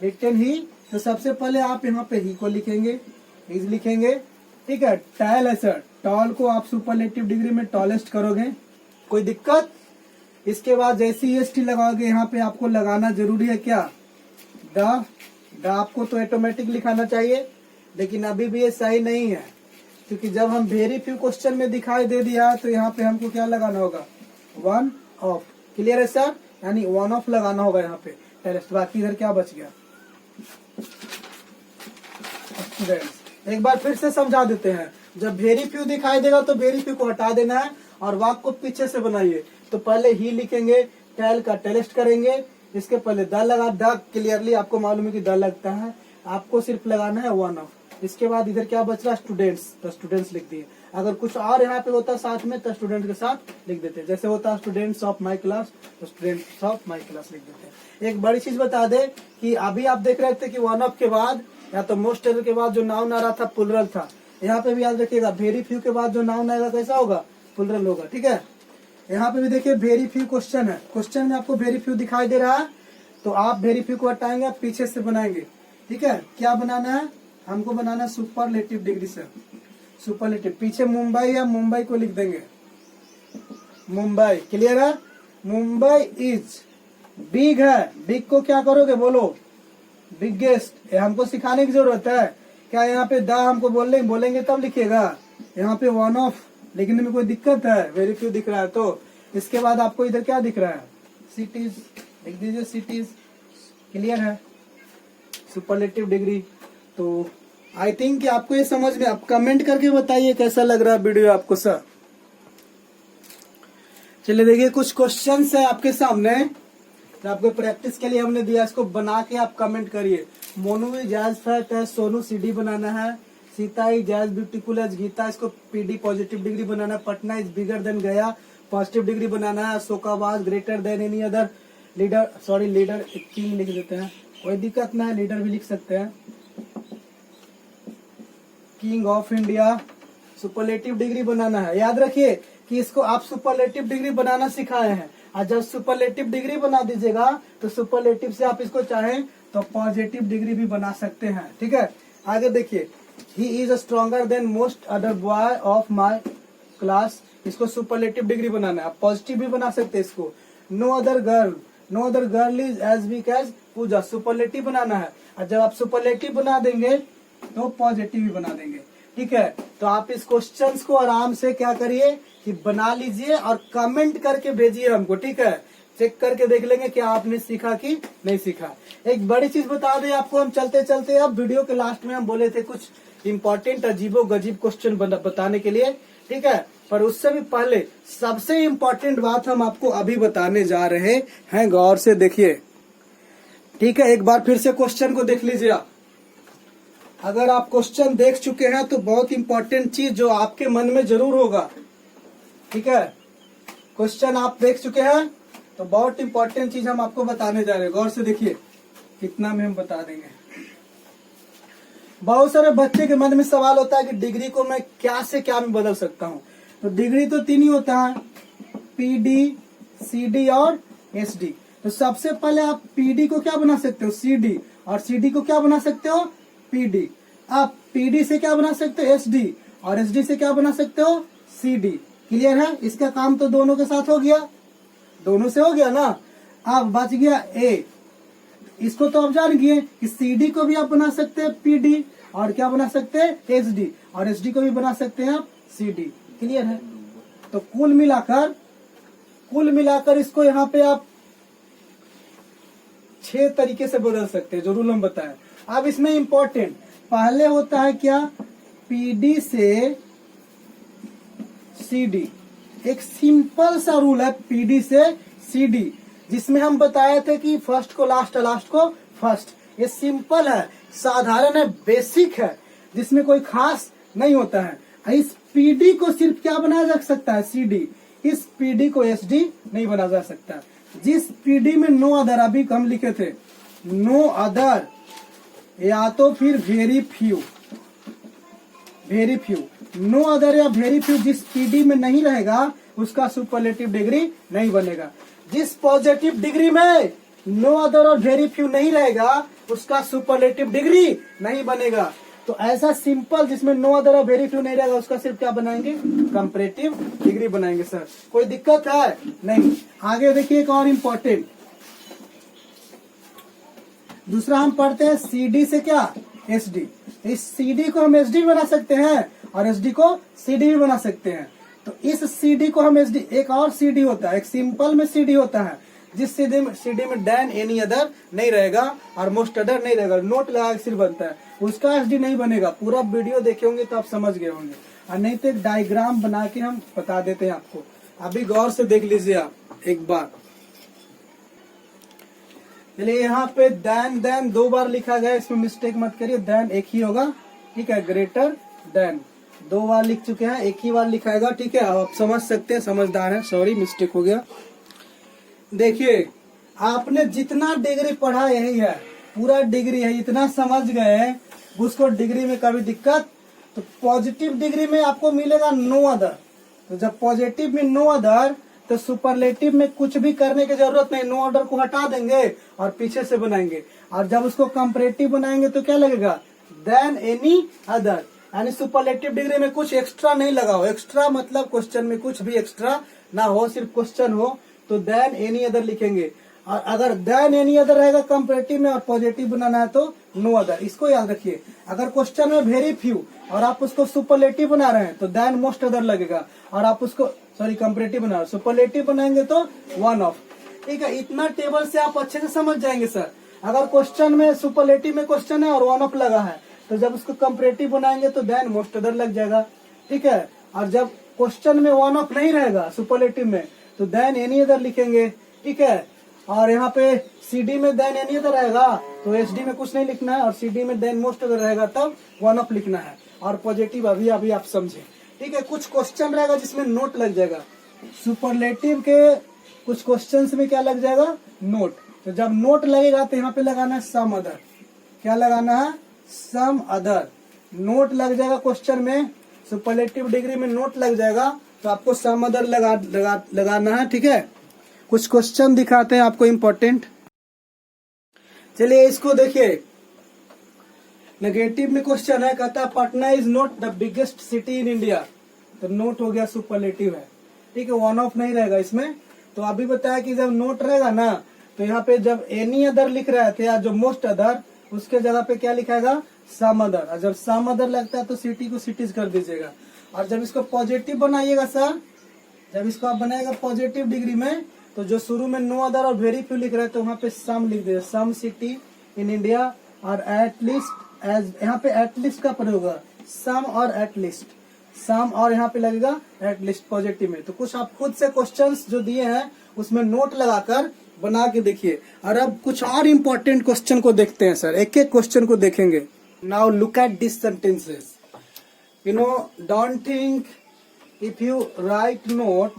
written ही। तो सबसे पहले आप यहाँ पे ही को लिखेंगे, इज लिखेंगे। ठीक है, टैल है सर, टॉल को आप सुपरलेटिव डिग्री में टॉलेस्ट करोगे, कोई दिक्कत? इसके बाद जैसे ही एस टी लगाओगे यहाँ पे आपको लगाना जरूरी है क्या? द आपको तो ऑटोमेटिक लिखाना चाहिए, लेकिन अभी भी ये सही नहीं है, क्योंकि जब हम वेरी फ्यू क्वेश्चन में दिखाई दे दिया तो यहाँ पे हमको क्या लगाना होगा? One of. क्लियर है सर? यानी वन ऑफ लगाना होगा यहाँ पे टेरेस्ट। बाकी इधर क्या बच गया? स्टूडेंट्स एक बार फिर से समझा देते हैं, जब वेरी फ्यू दिखाई देगा तो वेरी फ्यू को हटा देना है और वाक्य को पीछे से बनाइए। तो पहले ही लिखेंगे, टेल का टेलिस्ट करेंगे, इसके पहले द लगा, द क्लियरली आपको मालूम है कि द लगता है, आपको सिर्फ लगाना है वन ऑफ। इसके बाद इधर क्या बच रहा? स्टूडेंट्स, तो स्टूडेंट्स लिख दिए। अगर कुछ और यहाँ पे होता साथ में तो स्टूडेंट के साथ लिख देते, जैसे होता स्टूडेंट्स ऑफ माई क्लास तो स्टूडेंट्स ऑफ माई क्लास लिख देते। एक बड़ी चीज बता दे कि अभी आप देख रहे थे कि वन ऑफ के बाद या तो मोस्ट एरर के बाद जो नाउन आ रहा था प्लुरल था, यहाँ पे भी याद रखिएगा वेरी फ्यू के बाद जो नाउन आएगा कैसा होगा? प्लुरल होगा। ठीक है, यहाँ पे भी देखिए वेरी फ्यू क्वेश्चन है, क्वेश्चन में आपको वेरी फ्यू दिखाई दे रहा है तो आप वेरी फ्यू को हटाएंगे, आप पीछे से बनाएंगे। ठीक है, क्या बनाना है? हमको बनाना है सुपरलेटिव डिग्री से, सुपरलेटिव। पीछे मुंबई या मुंबई को लिख देंगे, मुंबई। क्लियर है? मुंबई इज बिग है, बिग को क्या करोगे? बोलो बिगेस्ट। हमको सिखाने की जरूरत है क्या? यहाँ पे द हमको बोलेंगे तब लिखिएगा। यहाँ पे वन ऑफ लिखने में कोई दिक्कत है? वेरी फ्यू दिख रहा है तो इसके बाद आपको इधर क्या दिख रहा है? सिटीज लिख दीजिए, सिटीज। क्लियर है? Superlative degree. तो आई थिंक कि आपको ये समझ में, आप कमेंट करके बताइए कैसा लग रहा है वीडियो आपको सर। चलिए देखिए कुछ क्वेश्चंस है आपके सामने, आपको प्रैक्टिस के लिए हमने दिया, इसको बना के आप कमेंट करिए। Monu is as fat as Sonu, CD बनाना है। Sita is as beautiful as Gita, इसको पीडी पॉजिटिव डिग्री बनाना है। Patna is bigger than Gaya, positive degree बनाना है। अशोकाबाद greater than any other leader, sorry leader king लिख देते हैं, कोई दिक्कत ना है, लीडर भी लिख सकते हैं। King of India, superlative degree बनाना है। याद रखिए कि इसको आप सुपरलेटिव डिग्री बनाना सिखाए हैं, और जब सुपरलेटिव डिग्री बना दीजिएगा तो सुपरलेटिव से आप इसको चाहें तो पॉजिटिव डिग्री भी बना सकते हैं। ठीक है, आगे देखिए, he is stronger than most other boy of my class, इसको सुपरलेटिव डिग्री बनाना है। आप पॉजिटिव भी बना सकते हैं इसको। No other girl is as weak as Pooja, superlative बनाना है, और जब आप सुपरलेटिव बना देंगे तो पॉजिटिव भी बना देंगे। ठीक है, तो आप इस क्वेश्चंस को आराम से क्या करिए कि बना लीजिए और कमेंट करके भेजिए हमको। ठीक है, चेक करके देख लेंगे क्या आपने सीखा कि नहीं सीखा। एक बड़ी चीज बता दें आपको, हम चलते चलते अब वीडियो के लास्ट में हम बोले थे कुछ इम्पोर्टेंट अजीबो गजीब क्वेश्चन बताने के लिए। ठीक है, पर उससे भी पहले सबसे इम्पोर्टेंट बात हम आपको अभी बताने जा रहे हैं, गौर से देखिए। ठीक है, एक बार फिर से क्वेश्चन को देख लीजिए आप। अगर आप क्वेश्चन देख चुके हैं तो बहुत इंपॉर्टेंट चीज जो आपके मन में जरूर होगा। ठीक है, क्वेश्चन आप देख चुके हैं तो बहुत इंपॉर्टेंट चीज हम आपको बताने जा रहे हैं, गौर से देखिए कितना में हम बता देंगे। बहुत सारे बच्चे के मन में सवाल होता है कि डिग्री को मैं क्या से क्या में बदल सकता हूँ। तो डिग्री तो तीन ही होता है, पीडी, सीडी और एसडी। तो सबसे पहले आप पीडी को क्या बना सकते हो? सीडी, और सीडी को क्या बना सकते हो? पीडी। आप पीडी से क्या बना सकते हो? एसडी, और एसडी से क्या बना सकते हो? सीडी। क्लियर है? इसका काम तो दोनों के साथ हो गया, दोनों से हो गया ना। अब बच गया ए, इसको तो आप जान गए कि सीडी को भी आप बना सकते हैं पीडी, और क्या बना सकते हैं? एसडी, और एसडी को भी बना सकते हैं आप सीडी। क्लियर है? तो कुल मिलाकर इसको यहाँ पे आप 6 तरीके से बदल सकते हैं, जो रूल हम बताएं। अब इसमें इंपॉर्टेंट पहले होता है क्या? पीडी से सीडी, एक सिंपल सा रूल है पीडी से सीडी, जिसमें हम बताए थे कि फर्स्ट को लास्ट, लास्ट को फर्स्ट। ये सिंपल है, साधारण है, बेसिक है, जिसमें कोई खास नहीं होता है। इस पीडी को सिर्फ क्या बनाया जा सकता है, सीडी। इस पीडी को एसडी नहीं बनाया जा सकता। जिस पीडी में नो अदर, अभी हम लिखे थे नो अदर, या तो फिर very few, very few, no other या वेरी फ्यू, जिस पीडी में नहीं रहेगा उसका सुपरलेटिव डिग्री नहीं बनेगा। जिस पॉजिटिव डिग्री में नो अदर और वेरी फ्यू नहीं रहेगा उसका सुपरलेटिव डिग्री नहीं बनेगा। तो ऐसा सिंपल जिसमें नो अदर और वेरी फ्यू नहीं रहेगा उसका सिर्फ क्या बनाएंगे, कंपैरेटिव डिग्री बनाएंगे। सर कोई दिक्कत है? नहीं। आगे देखिए एक और इम्पोर्टेंट, दूसरा हम पढ़ते हैं सीडी से क्या, एसडी। इस सीडी को हम एसडी बना सकते हैं और एसडी को सीडी भी बना सकते हैं। तो इस सीडी को हम एसडी, एक और सीडी होता है, एक सिंपल में सीडी होता है जिस सीडी में डैन एनी अदर नहीं रहेगा और मोस्ट अदर नहीं रहेगा, नोट लगा के सिर्फ बनता है, उसका एसडी नहीं बनेगा। पूरा वीडियो देखे होंगे तो आप समझ गए होंगे, और नहीं तो एक डायग्राम बना के हम बता देते हैं आपको। अभी गौर से देख लीजिए आप एक बार। चलिए यहाँ पे देन, देन 2 बार लिखा गया, इसमें मिस्टेक मत करिए, देन एक ही होगा, ठीक है। ग्रेटर देन 2 बार लिख चुके हैं, एक ही बार लिखाएगा, ठीक है। आप समझ सकते हैं, समझदार हैं। सॉरी मिस्टेक हो गया। देखिए आपने जितना डिग्री पढ़ा यही है, पूरा डिग्री है, इतना समझ गए, उसको डिग्री में कभी दिक्कत। तो पॉजिटिव डिग्री में आपको मिलेगा नो अदर, तो जब पॉजिटिव में नो अदर तो सुपरलेटिव में कुछ भी करने की जरूरत नहीं, नो अदर को हटा देंगे और पीछे से बनाएंगे। और जब उसको कंपैरेटिव बनाएंगे तो क्या लगेगा, देन एनी अदर, यानी सुपरलेटिव डिग्री में कुछ एक्स्ट्रा नहीं लगाओ। एक्स्ट्रा मतलब क्वेश्चन में कुछ भी एक्स्ट्रा ना हो, सिर्फ क्वेश्चन हो, तो देन एनी अदर लिखेंगे। और अगर देन एनी अदर रहेगा कंपैरेटिव में और पॉजिटिव बनाना है तो नो अदर। इसको याद रखिए। अगर क्वेश्चन में वेरी फ्यू और आप उसको सुपरलेटिव बना रहे हैं तो देन मोस्ट अदर लगेगा, और आप उसको कंपैरेटिव बना रहे, सुपरलेटिव बनाएंगे तो वन ऑफ, ठीक है। इतना टेबल से आप अच्छे से समझ जाएंगे सर। अगर क्वेश्चन में सुपरलेटिव में क्वेश्चन है और वन ऑफ लगा है तो जब उसको कंपैरेटिव बनाएंगे तो देन मोस्ट अदर लग जाएगा, ठीक है। और जब क्वेश्चन में वन ऑफ नहीं रहेगा सुपरलेटिव में तो देन एनी अदर लिखेंगे, ठीक है। और यहाँ पे सीडी में देन एनी अदर रहेगा तो एसडी में कुछ नहीं लिखना है, और सीडी में देन मोस्ट अदर रहेगा तब वन ऑफ लिखना है। और पॉजिटिव अभी अभी आप समझे, ठीक है। कुछ क्वेश्चन रहेगा जिसमें नोट लग जाएगा, सुपरलेटिव के कुछ क्वेश्चंस में क्या लग जाएगा, नोट। तो जब नोट लगेगा तो यहाँ पे लगाना है सम अदर, क्या लगाना है, सम अदर। नोट लग जाएगा क्वेश्चन में, सुपरलेटिव डिग्री में नोट लग जाएगा तो आपको सम अदर लगाना है, ठीक है। कुछ क्वेश्चन दिखाते हैं आपको इम्पोर्टेंट। चलिए इसको देखिए, नेगेटिव में क्वेश्चन है, कहता है Patna is not the biggest city in India, तो नोट हो गया सुपरलेटिव है, ठीक है। वन ऑफ नहीं रहेगा इसमें। तो अभी बताया कि जब नोट रहेगा ना तो यहाँ पे जब एनी अदर लिख रहे थे या जो मोस्ट अदर, उसके जगह पे क्या लिखाएगा, सम अदर। और जब सम अदर लगता है तो सिटी को सिटीज कर दीजिएगा। और जब इसको पॉजिटिव बनाइएगा सर, जब इसको आप बनाएगा पॉजिटिव डिग्री में, तो जो शुरू में नो अदर और वेरी फ्यू लिख रहे हैं तो वहाँ पे सम लिख दीजिए, सम सिटी इन इंडिया। और एटलीस्ट, एज यहाँ पे एटलीस्ट का प्रयोग होगा, सम और एटलीस्ट, सम और यहाँ पे लगेगा एटलीस्ट पॉजिटिव में। तो कुछ आप खुद से क्वेश्चंस जो दिए हैं उसमें नोट लगाकर बना के देखिए। और अब कुछ और इम्पोर्टेंट क्वेश्चन को देखते हैं सर, एक एक क्वेश्चन को देखेंगे। Now look at this sentences. You know, don't think if you write note,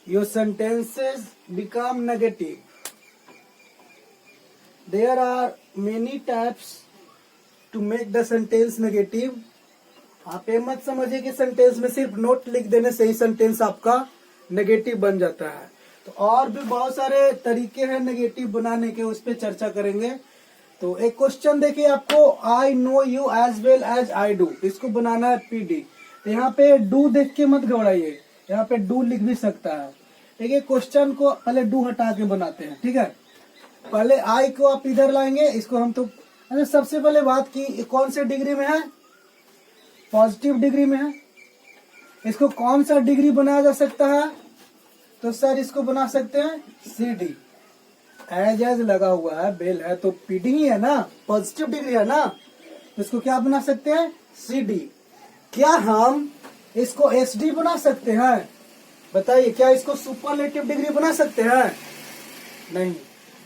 your sentences become negative. There are many types to make the sentence negative. आप ये मत समझिए कि सेंटेंस में सिर्फ नोट लिख देने से ही सेंटेंस आपका नेगेटिव बन जाता है। तो और भी बहुत सारे तरीके हैं नेगेटिव बनाने के, उस पर चर्चा करेंगे। तो एक क्वेश्चन देखिए आपको, I know you as well as I do, इसको बनाना है पीडी। तो यहाँ पे डू देख के मत घबराइए, यहाँ पे डू लिख भी सकता है, ठीक है। क्वेश्चन को पहले डू हटा के बनाते हैं, ठीक है। पहले आई को आप इधर लाएंगे, इसको हम तो अच्छा सबसे पहले बात की कौन से डिग्री में है, पॉजिटिव डिग्री में है। इसको कौन सा डिग्री बनाया जा सकता है, तो सर इसको बना सकते हैं सीडी। एज एज लगा हुआ है, बेल है तो पीडी ही है ना, पॉजिटिव डिग्री है ना, तो इसको क्या बना सकते हैं, सीडी। क्या हम इसको एसडी बना सकते हैं, बताइए, क्या इसको सुपरलेटिव डिग्री बना सकते हैं, नहीं,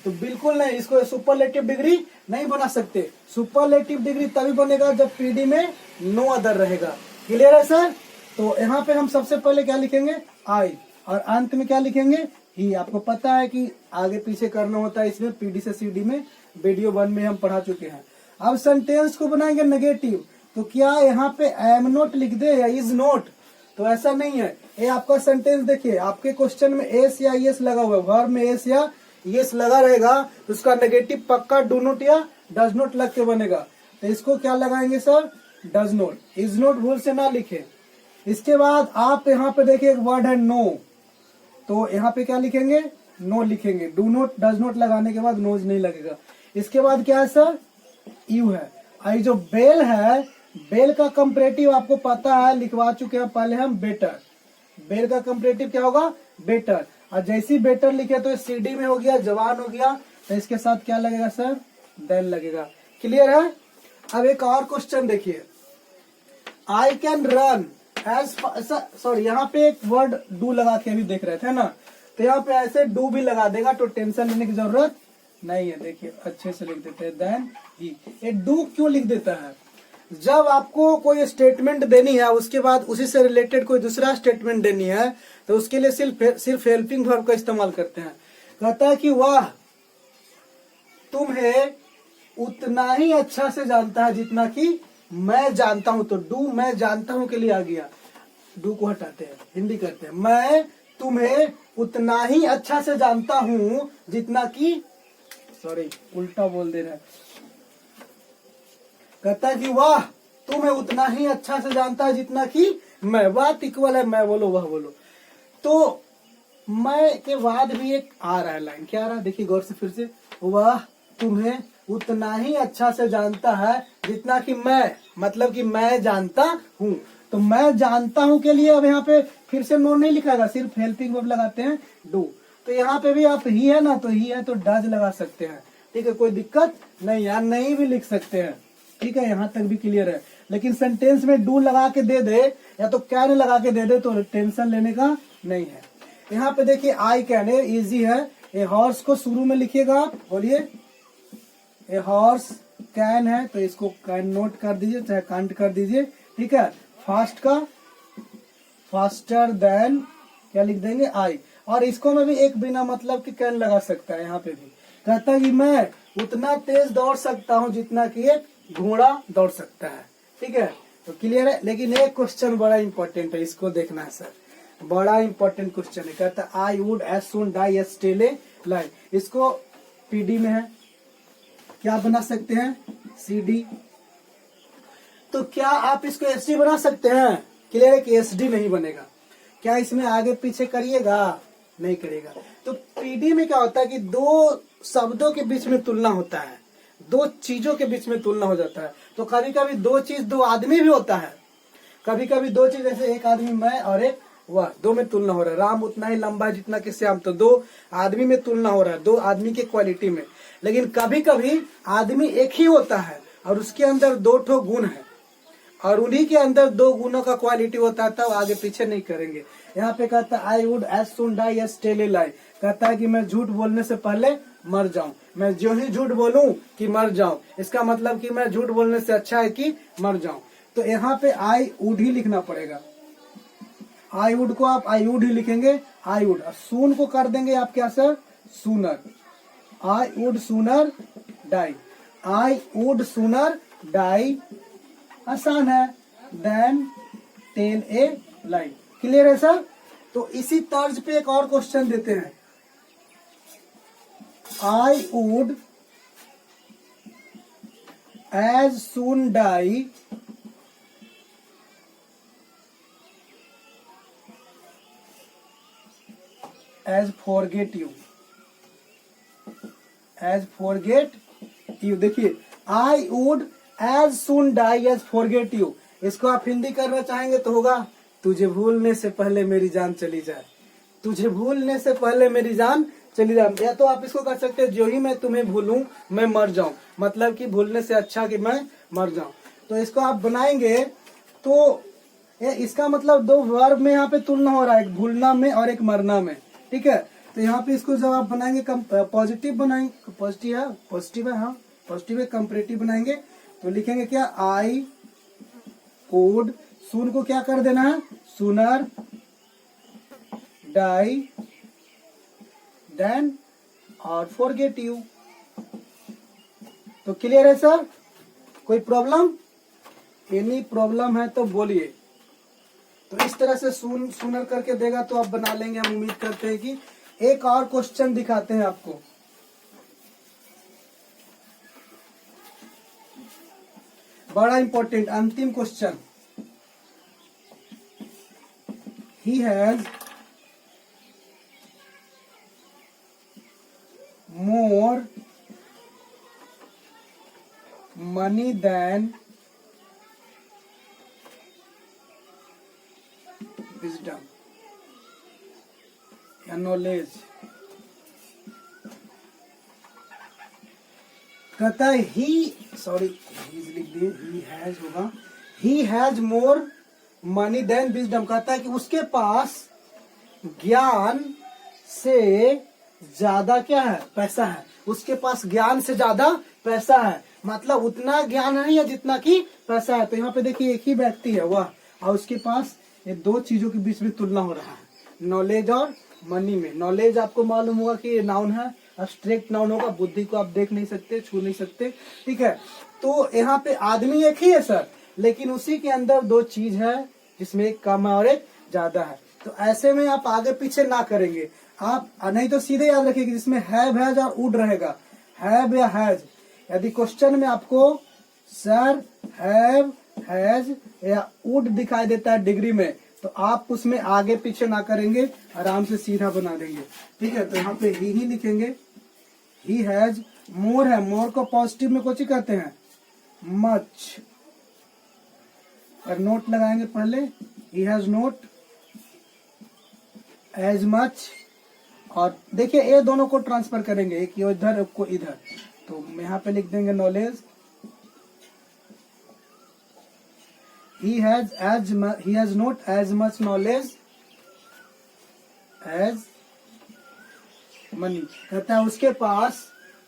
तो बिल्कुल नहीं, इसको सुपरलेटिव डिग्री नहीं बना सकते। सुपरलेटिव डिग्री तभी बनेगा जब पीडी में नो अदर रहेगा। क्लियर है सर। तो यहाँ पे हम सबसे पहले क्या लिखेंगे, आई, और अंत में क्या लिखेंगे, ही। आपको पता है कि आगे पीछे करना होता है इसमें, पीडी से सीडी में वीडियो 1 में हम पढ़ा चुके हैं। अब सेंटेंस को बनाएंगे नेगेटिव, तो क्या यहाँ पे एम नोट लिख दे या इज नोट, तो ऐसा नहीं है। ये आपका सेंटेंस देखिए, आपके क्वेश्चन में एस या यस लगा हुआ है, वर्ब में एस या यस लगा रहेगा तो उसका नेगेटिव पक्का डू नोट या डज नोट लग के बनेगा। तो इसको क्या लगाएंगे sir, does note, is note भूल से ना लिखे। इसके बाद आप यहाँ पे देखिए एक वर्ड है नो, तो यहाँ पे क्या लिखेंगे, नो लिखेंगे। डू नोट डज नोट लगाने के बाद नोज नहीं लगेगा। इसके बाद क्या है सर, यू है। आई जो बेल है, बेल का कंपैरेटिव आपको पता है, लिखवा चुके हैं पहले हम, बेटर। बेल का कंपैरेटिव क्या होगा, बेटर। और जैसी बेटर लिखे तो सीडी में हो गया, जवान हो गया, तो इसके साथ क्या लगेगा सर, देन लगेगा। क्लियर है। अब एक और क्वेश्चन देखिए, I can run as, sorry यहाँ पे एक वर्ड डू लगा के अभी देख रहे थे ना, तो यहाँ पे ऐसे डू भी लगा देगा, तो टेंशन लेने की जरूरत नहीं है। देखिए अच्छे से लिख देते हैं, देन ही। ये डू क्यों लिख देता है, जब आपको कोई स्टेटमेंट देनी है, उसके बाद उसी से रिलेटेड कोई दूसरा स्टेटमेंट देनी है, तो उसके लिए सिर्फ हेल्पिंग वर्ब का इस्तेमाल करते हैं। कहता है कि वह तुम्हें उतना ही अच्छा से जानता है जितना कि मैं जानता हूं, तो डू मैं जानता हूं के लिए आ गया, डू को हटाते हैं, हिंदी करते हैं, मैं तुम्हें उतना ही अच्छा से जानता हूं जितना कि, सॉरी उल्टा बोल दे रहा है, कहता है कि वाह तुम्हें उतना ही अच्छा से जानता है जितना कि मैं, बात इक्वल है, मैं बोलो वह बोलो। तो मैं के बाद भी एक आ रहा है लाइन, क्या आ रहा है देखिए गौर से फिर से, वह तुम्हें उतना ही अच्छा से जानता है जितना कि मैं, मतलब कि मैं जानता हूँ। तो मैं जानता हूँ के लिए अब यहाँ पे फिर से नो नहीं लिखाएगा, सिर्फ हेल्पिंग वर्ब लगाते हैं डू। तो यहाँ पे भी आप ही है ना, तो ही है तो डज लगा सकते हैं, ठीक है, कोई दिक्कत नहीं, यार नहीं भी लिख सकते हैं, ठीक है, यहाँ तक भी क्लियर है। लेकिन सेंटेंस में डू लगा के दे दे या तो कैन लगा के दे दे तो टेंशन लेने का नहीं है। यहाँ पे देखिए आई कैन, इजी है। ए हॉर्स को शुरू में लिखिएगा, बोलिए ए हॉर्स कैन है, तो इसको कैन नोट कर दीजिए, चाहे कांट कर दीजिए, ठीक है। फास्ट का फास्टर देन क्या लिख देंगे, आई। और इसको में भी एक बिना मतलब कि कैन लगा सकता है, यहाँ पे भी कहता है कि मैं उतना तेज दौड़ सकता हूँ जितना कि एक घोड़ा दौड़ सकता है, ठीक है। तो क्लियर है। लेकिन एक क्वेश्चन बड़ा इंपॉर्टेंट है, इसको देखना है सर, बड़ा इंपॉर्टेंट क्वेश्चन है। कहता है I would as soon die as tell a lie, इसको पीडी में है, क्या बना सकते हैं, सीडी। तो क्या आप इसको एसडी बना सकते हैं, क्लियर है कि एसडी नहीं बनेगा। क्या इसमें आगे पीछे करिएगा, नहीं करेगा। तो पीडी में क्या होता है कि दो शब्दों के बीच में तुलना होता है, दो चीजों के बीच में तुलना हो जाता है। तो कभी कभी दो चीज दो आदमी भी होता है, कभी कभी दो चीज, जैसे एक आदमी मैं और एक वह, दो में तुलना हो रहा है, राम उतना ही लंबा है जितना कि श्याम, तो दो आदमी में तुलना हो रहा है, दो आदमी के क्वालिटी में। लेकिन कभी कभी आदमी एक ही होता है और उसके अंदर दो ठो गुण है, और उन्हीं के अंदर दो गुणों का क्वालिटी होता है, तब आगे पीछे नहीं करेंगे। यहाँ पे कहता है I would as soon die as tell a lie, कहता है कि मैं झूठ बोलने से पहले मर जाऊं, मैं जो ही झूठ बोलूं कि मर जाऊं, इसका मतलब कि मैं झूठ बोलने से अच्छा है कि मर जाऊं। तो यहाँ पे आई वुड ही लिखना पड़ेगा, आई वुड को आप आई वुड ही लिखेंगे, आई वुड। सून को कर देंगे आप क्या sir, sooner, I would sooner die, I would sooner die, आसान है, then tell a lie. Clear है सर। तो इसी तर्ज पे एक और क्वेश्चन देते हैं, I would as soon die as forget you, as forget you. देखिए I would as soon die as forget you, इसको आप हिंदी करना चाहेंगे तो होगा तुझे भूलने से पहले मेरी जान चली जाए, तुझे भूलने से पहले मेरी जान चली जाए। या तो आप इसको कर सकते हैं जो ही मैं तुम्हें भूलूं मैं मर जाऊं, मतलब कि भूलने से अच्छा कि मैं मर जाऊं। तो इसको आप बनाएंगे तो इसका मतलब दो वर्ब में यहाँ पे तुलना हो रहा है, एक भूलना में और एक मरना में, ठीक है। तो यहाँ पे इसको जब आप बनाएंगे पॉजिटिव बनाएंगे, पॉजिटिव है, हाँ पॉजिटिव है, कंपैरेटिव बनाएंगे तो लिखेंगे क्या, आई वुड सून को क्या कर देना है, सूनर डाई देन और फॉरगेट यू। तो क्लियर है सर, कोई प्रॉब्लम, एनी प्रॉब्लम है तो बोलिए। तो इस तरह से सूनर करके देगा तो आप बना लेंगे, हम उम्मीद करते हैं कि। एक और क्वेश्चन दिखाते हैं आपको, बड़ा इंपॉर्टेंट अंतिम question. He has more money than wisdom या नॉलेज। कहता है ही, सॉरी लिख दिए, ही हैज होगा, he has more money than wisdom. कहता है कि उसके पास ज्ञान से ज्यादा क्या है, पैसा है। उसके पास ज्ञान से ज्यादा पैसा है, मतलब उतना ज्ञान नहीं है जितना कि पैसा है। तो यहाँ पे देखिए एक ही व्यक्ति है वह, और उसके पास ये दो चीजों के बीच में तुलना हो रहा है, नॉलेज और मनी में। नॉलेज आपको मालूम होगा कि ये नाउन है, अब्स्ट्रैक्ट नाउन होगा, बुद्धि को आप देख नहीं सकते, छू नहीं सकते, ठीक है। तो यहाँ पे आदमी एक ही है सर, लेकिन उसी के अंदर दो चीज है जिसमें एक कम है और एक ज्यादा है। तो ऐसे में आप आगे पीछे ना करेंगे आप, नहीं तो सीधे याद रखिए जिसमें हैव हैज और वुड रहेगा, हैव या हैज। यदि क्वेश्चन में आपको सर हैव हैज या वुड दिखाई देता है डिग्री में, तो आप उसमें आगे पीछे ना करेंगे, आराम से सीधा बना देंगे, ठीक है। तो यहाँ पे ही लिखेंगे, ही हैज मोर है, मोर को पॉजिटिव में कुछ कहते हैं मच, और नोट लगाएंगे पहले, he has not as much. और देखिए ये दोनों को ट्रांसफर करेंगे, एक इधर एक को इधर, तो यहाँ पे लिख देंगे knowledge, he has not as much knowledge as money। कहता है उसके पास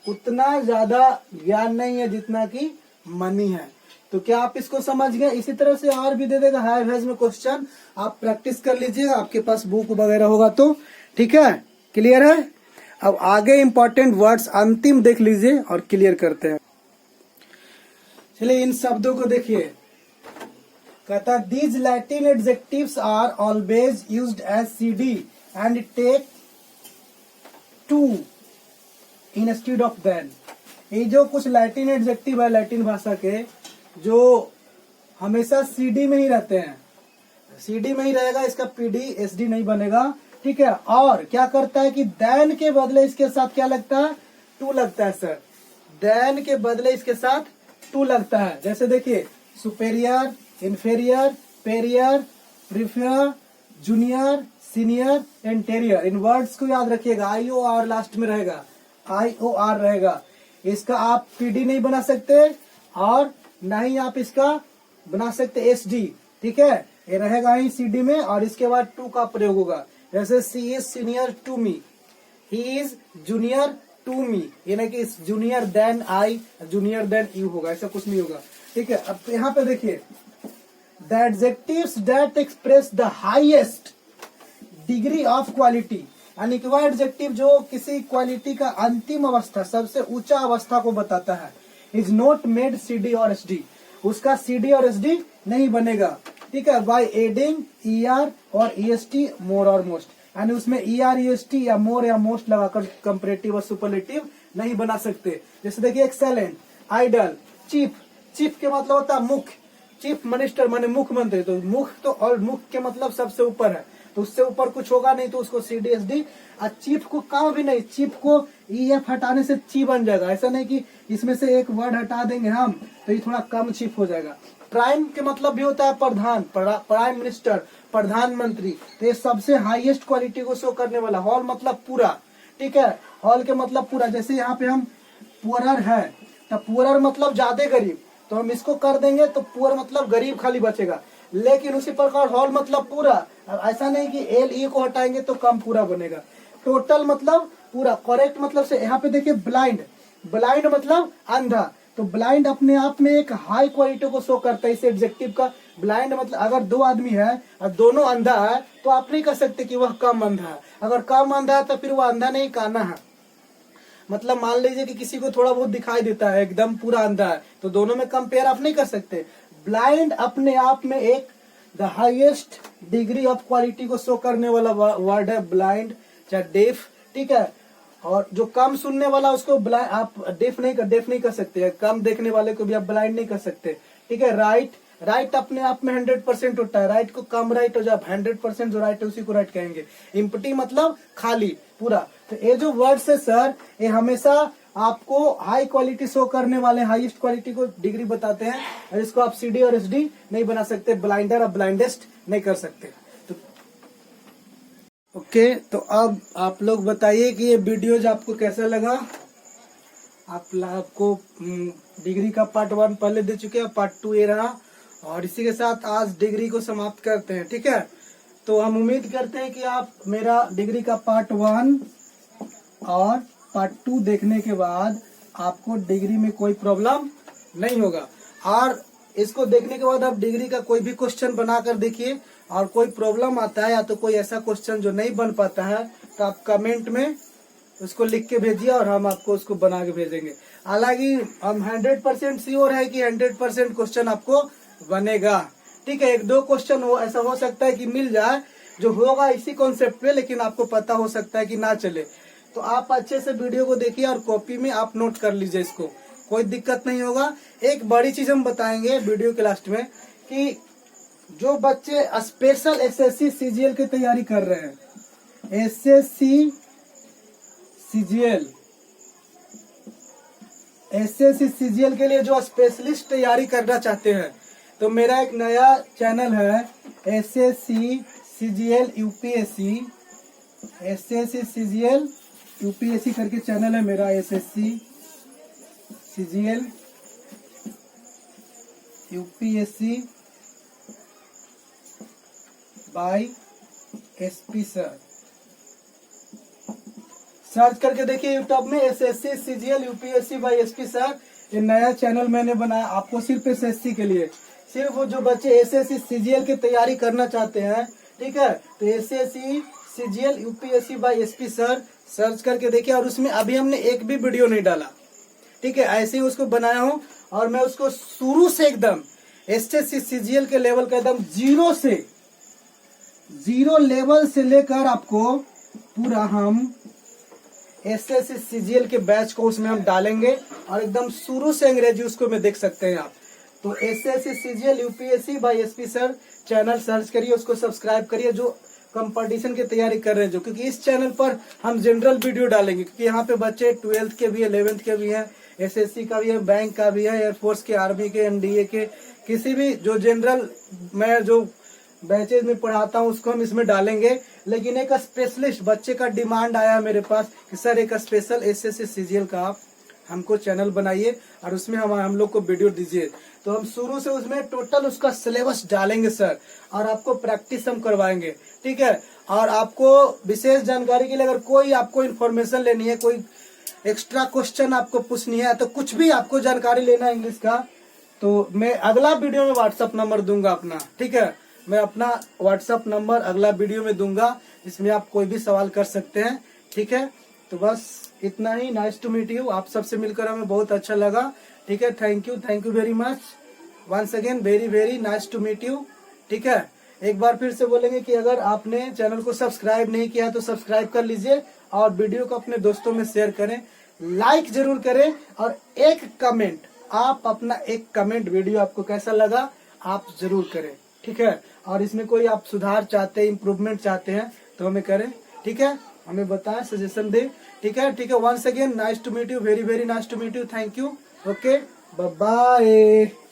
उतना ज्यादा ज्ञान नहीं है जितना कि मनी है। तो क्या आप इसको समझ गए? इसी तरह से और भी दे देगा हैव हैज में क्वेश्चन, आप प्रैक्टिस कर लीजिएगा, आपके पास बुक वगैरह होगा तो, ठीक है। क्लियर है? अब आगे इंपॉर्टेंट वर्ड्स अंतिम देख लीजिए और क्लियर करते हैं। चलिए इन शब्दों को देखिए, कहता these Latin adjectives are always used as CD and take to instead of than. ये जो कुछ लैटिन एडजेक्टिव है लैटिन भाषा के, जो हमेशा सीडी में ही रहते हैं, सीडी में ही रहेगा, इसका पीडी एसडी नहीं बनेगा, ठीक है। और क्या करता है कि देन के बदले इसके साथ क्या लगता है, टू लगता है सर, देन के बदले इसके साथ टू लगता है। जैसे देखिए superior, inferior, prior, prefer, junior, senior, anterior. इन वर्ड्स को याद रखिएगा, आई ओ आर लास्ट में रहेगा, आई ओ आर रहेगा। इसका आप पीडी नहीं बना सकते और न ही आप इसका बना सकते एस डी, ठीक है। ये रहेगा ही सीडी में और इसके बाद टू का प्रयोग होगा। जैसे she is senior to me, he is junior to me, यानी कि junior than I, junior than you होगा, ऐसा कुछ नहीं होगा, ठीक है। अब यहाँ पे देखिए the adjectives that express the highest degree of quality, यानी कि वह एडजेक्टिव जो किसी क्वालिटी का अंतिम अवस्था, सबसे ऊंचा अवस्था को बताता है, इज नॉट मेड सीडी और एसडी, उसका सीडी और एसडी नहीं बनेगा, ठीक है। बाय एडिंग ईआर और ईएसटी मोर और मोस्ट, यानी उसमें ईआर ईएसटी या मोर या मोस्ट लगाकर कंपैरेटिव और सुपरलेटिव नहीं बना सकते। जैसे देखिए एक्सेलेंट, आइडल, चीफ, चीफ के मतलब होता है मुख्य, चीफ मिनिस्टर माने मुख्यमंत्री, तो मुख्य तो और मुख्य के मतलब सबसे ऊपर है, तो उससे ऊपर कुछ होगा नहीं, तो उसको सीडीएसडी। और चीफ को काम भी नहीं, चीफ को ईएफ हटाने से ची बन जाएगा, ऐसा नहीं कि इसमें से एक वर्ड हटा देंगे हम तो ये थोड़ा कम चीफ हो जाएगा। प्राइम के मतलब भी होता है प्रधान, प्राइम मिनिस्टर, प्रधानमंत्री, तो ये सबसे हाईएस्ट क्वालिटी को शो करने वाला। हॉल मतलब पूरा, ठीक है, हॉल के मतलब पूरा। जैसे यहाँ पे हम पुअरर है, तो पुअरर मतलब ज्यादा गरीब, तो हम इसको कर देंगे तो पुअर मतलब गरीब खाली बचेगा। लेकिन उसी प्रकार हॉल मतलब पूरा, ऐसा नहीं कि एल ई को हटाएंगे तो कम पूरा बनेगा। टोटल मतलब पूरा, करेक्ट मतलब से। यहाँ पे देखिए ब्लाइंड, ब्लाइंड मतलब अंधा, तो ब्लाइंड अपने आप में एक हाई क्वालिटी को शो करता है, इस एडजेक्टिव का ब्लाइंड मतलब अगर दो आदमी है और दोनों अंधा है तो आप नहीं कह सकते कि वह कम अंधा है। अगर कम अंधा है तो फिर वह अंधा नहीं, काना है। मतलब मान लीजिए कि किसी को थोड़ा बहुत दिखाई देता है, एकदम पूरा अंधा है, तो दोनों में कंपेयर आप नहीं कर सकते। ब्लाइंड अपने आप में एक the highest degree of quality को शो करने वाला वर्ड है ब्लाइंड, चाहे डेफ, ठीक है। और जो कम सुनने वाला उसको ब्लाइंड आप डेफ नहीं कर सकते, कम देखने वाले को भी आप ब्लाइंड नहीं कर सकते, ठीक है। राइट अपने आप में 100% होता है, राइट को कम राइट हो जाए, 100% जो राइट है उसी को राइट कहेंगे। इम्पटी मतलब खाली पूरा। तो ये जो वर्ड्स है सर, ये हमेशा आपको हाई क्वालिटी शो करने वाले, हाईएस्ट क्वालिटी को डिग्री बताते हैं, और इसको आप CD और SD नहीं बना सकते, ब्लाइंडर और ब्लाइंडेस्ट नहीं कर सकते। तो ओके, तो अब आप लोग बताइए कि ये वीडियोज आपको कैसा लगा। आपको डिग्री का पार्ट 1 पहले दे चुके हैं, पार्ट 2 ये रहा, और इसी के साथ आज डिग्री को समाप्त करते हैं, ठीक है। तो हम उम्मीद करते हैं कि आप मेरा डिग्री का पार्ट 1 और पार्ट 2 देखने के बाद आपको डिग्री में कोई प्रॉब्लम नहीं होगा। और इसको देखने के बाद आप डिग्री का कोई भी क्वेश्चन बनाकर देखिए, और कोई प्रॉब्लम आता है या तो कोई ऐसा क्वेश्चन जो नहीं बन पाता है तो आप कमेंट में उसको लिख के भेजिए और हम आपको उसको बना के भेजेंगे। हालांकि हम 100% श्योर है कि 100% क्वेश्चन आपको बनेगा, ठीक है। 1-2 क्वेश्चन ऐसा हो सकता है कि मिल जाए जो होगा इसी कॉन्सेप्ट पे, लेकिन आपको पता हो सकता है कि ना चले। तो आप अच्छे से वीडियो को देखिए और कॉपी में आप नोट कर लीजिए, इसको कोई दिक्कत नहीं होगा। एक बड़ी चीज हम बताएंगे वीडियो के लास्ट में कि जो बच्चे स्पेशल SSC CGL की तैयारी कर रहे हैं, SSC CGL के लिए जो स्पेशलिस्ट तैयारी करना चाहते हैं, तो मेरा एक नया चैनल है SSC CGL UPSC करके चैनल है मेरा, SSC CGL UPSC by SP sir. Search करके देखिए यूट्यूब में SSC CGL UPSC by SP sir. ये नया चैनल मैंने बनाया आपको सिर्फ SSC के लिए, सिर्फ वो जो बच्चे SSC CGL की तैयारी करना चाहते हैं, ठीक है। तो SSC CGL UPSC by SP sir search करके देखिए, और उसमें अभी हमने एक भी वीडियो नहीं डाला, ठीक है। ऐसे ही उसको बनाया हूँ, और मैं उसको शुरू से एकदम SSC CGL के लेवल का एकदम जीरो लेवल से लेकर आपको पूरा हम SSC CGL के बैच को उसमें हम डालेंगे, और एकदम शुरू से अंग्रेजी उसको में देख सकते हैं आप। तो SSC CGL UPSC by SP sir channel search करिए, उसको सब्सक्राइब करिए, जो कंपटीशन की तैयारी कर रहे हैं, जो क्योंकि इस चैनल पर हम जनरल वीडियो डालेंगे, क्योंकि यहाँ पे बच्चे 12th के भी है, 11th के भी हैं, SSC का भी है, बैंक का भी है, एयरफोर्स के, आर्मी के, NDA के, किसी भी जो जनरल मैं जो बैचेज में पढ़ाता हूँ उसको हम इसमें डालेंगे। लेकिन एक स्पेशलिस्ट बच्चे का डिमांड आया मेरे पास कि सर एक स्पेशल SSC CGL का आप हमको चैनल बनाइए और उसमें हम लोग को वीडियो दीजिए। तो हम शुरू से उसमें टोटल उसका सिलेबस डालेंगे सर, और आपको प्रैक्टिस हम करवाएंगे, ठीक है। और आपको विशेष जानकारी के लिए अगर कोई आपको इन्फॉर्मेशन लेनी है, कोई एक्स्ट्रा क्वेश्चन आपको पूछनी है, तो कुछ भी आपको जानकारी लेना है इंग्लिश का, तो मैं अगला वीडियो में व्हाट्सअप नंबर दूंगा अपना, ठीक है। मैं अपना व्हाट्सअप नंबर अगला वीडियो में दूंगा, इसमें आप कोई भी सवाल कर सकते हैं, ठीक है। तो बस इतना ही। Nice to meet you. आप सबसे मिलकर हमें बहुत अच्छा लगा, ठीक है। Thank you very much once again, very very nice to meet you, ठीक है। एक बार फिर से बोलेंगे कि अगर आपने चैनल को सब्सक्राइब नहीं किया तो सब्सक्राइब कर लीजिए, और वीडियो को अपने दोस्तों में शेयर करें, लाइक जरूर करें, और एक कमेंट, आप अपना एक कमेंट वीडियो आपको कैसा लगा आप जरूर करें, ठीक है। और इसमें कोई आप सुधार चाहते हैं, इम्प्रूवमेंट चाहते हैं तो हमें करें, ठीक है, हमें बताएं, सजेशन दें, ठीक है। Once again nice to meet you, very very nice to meet you, thank you, okay, bye bye.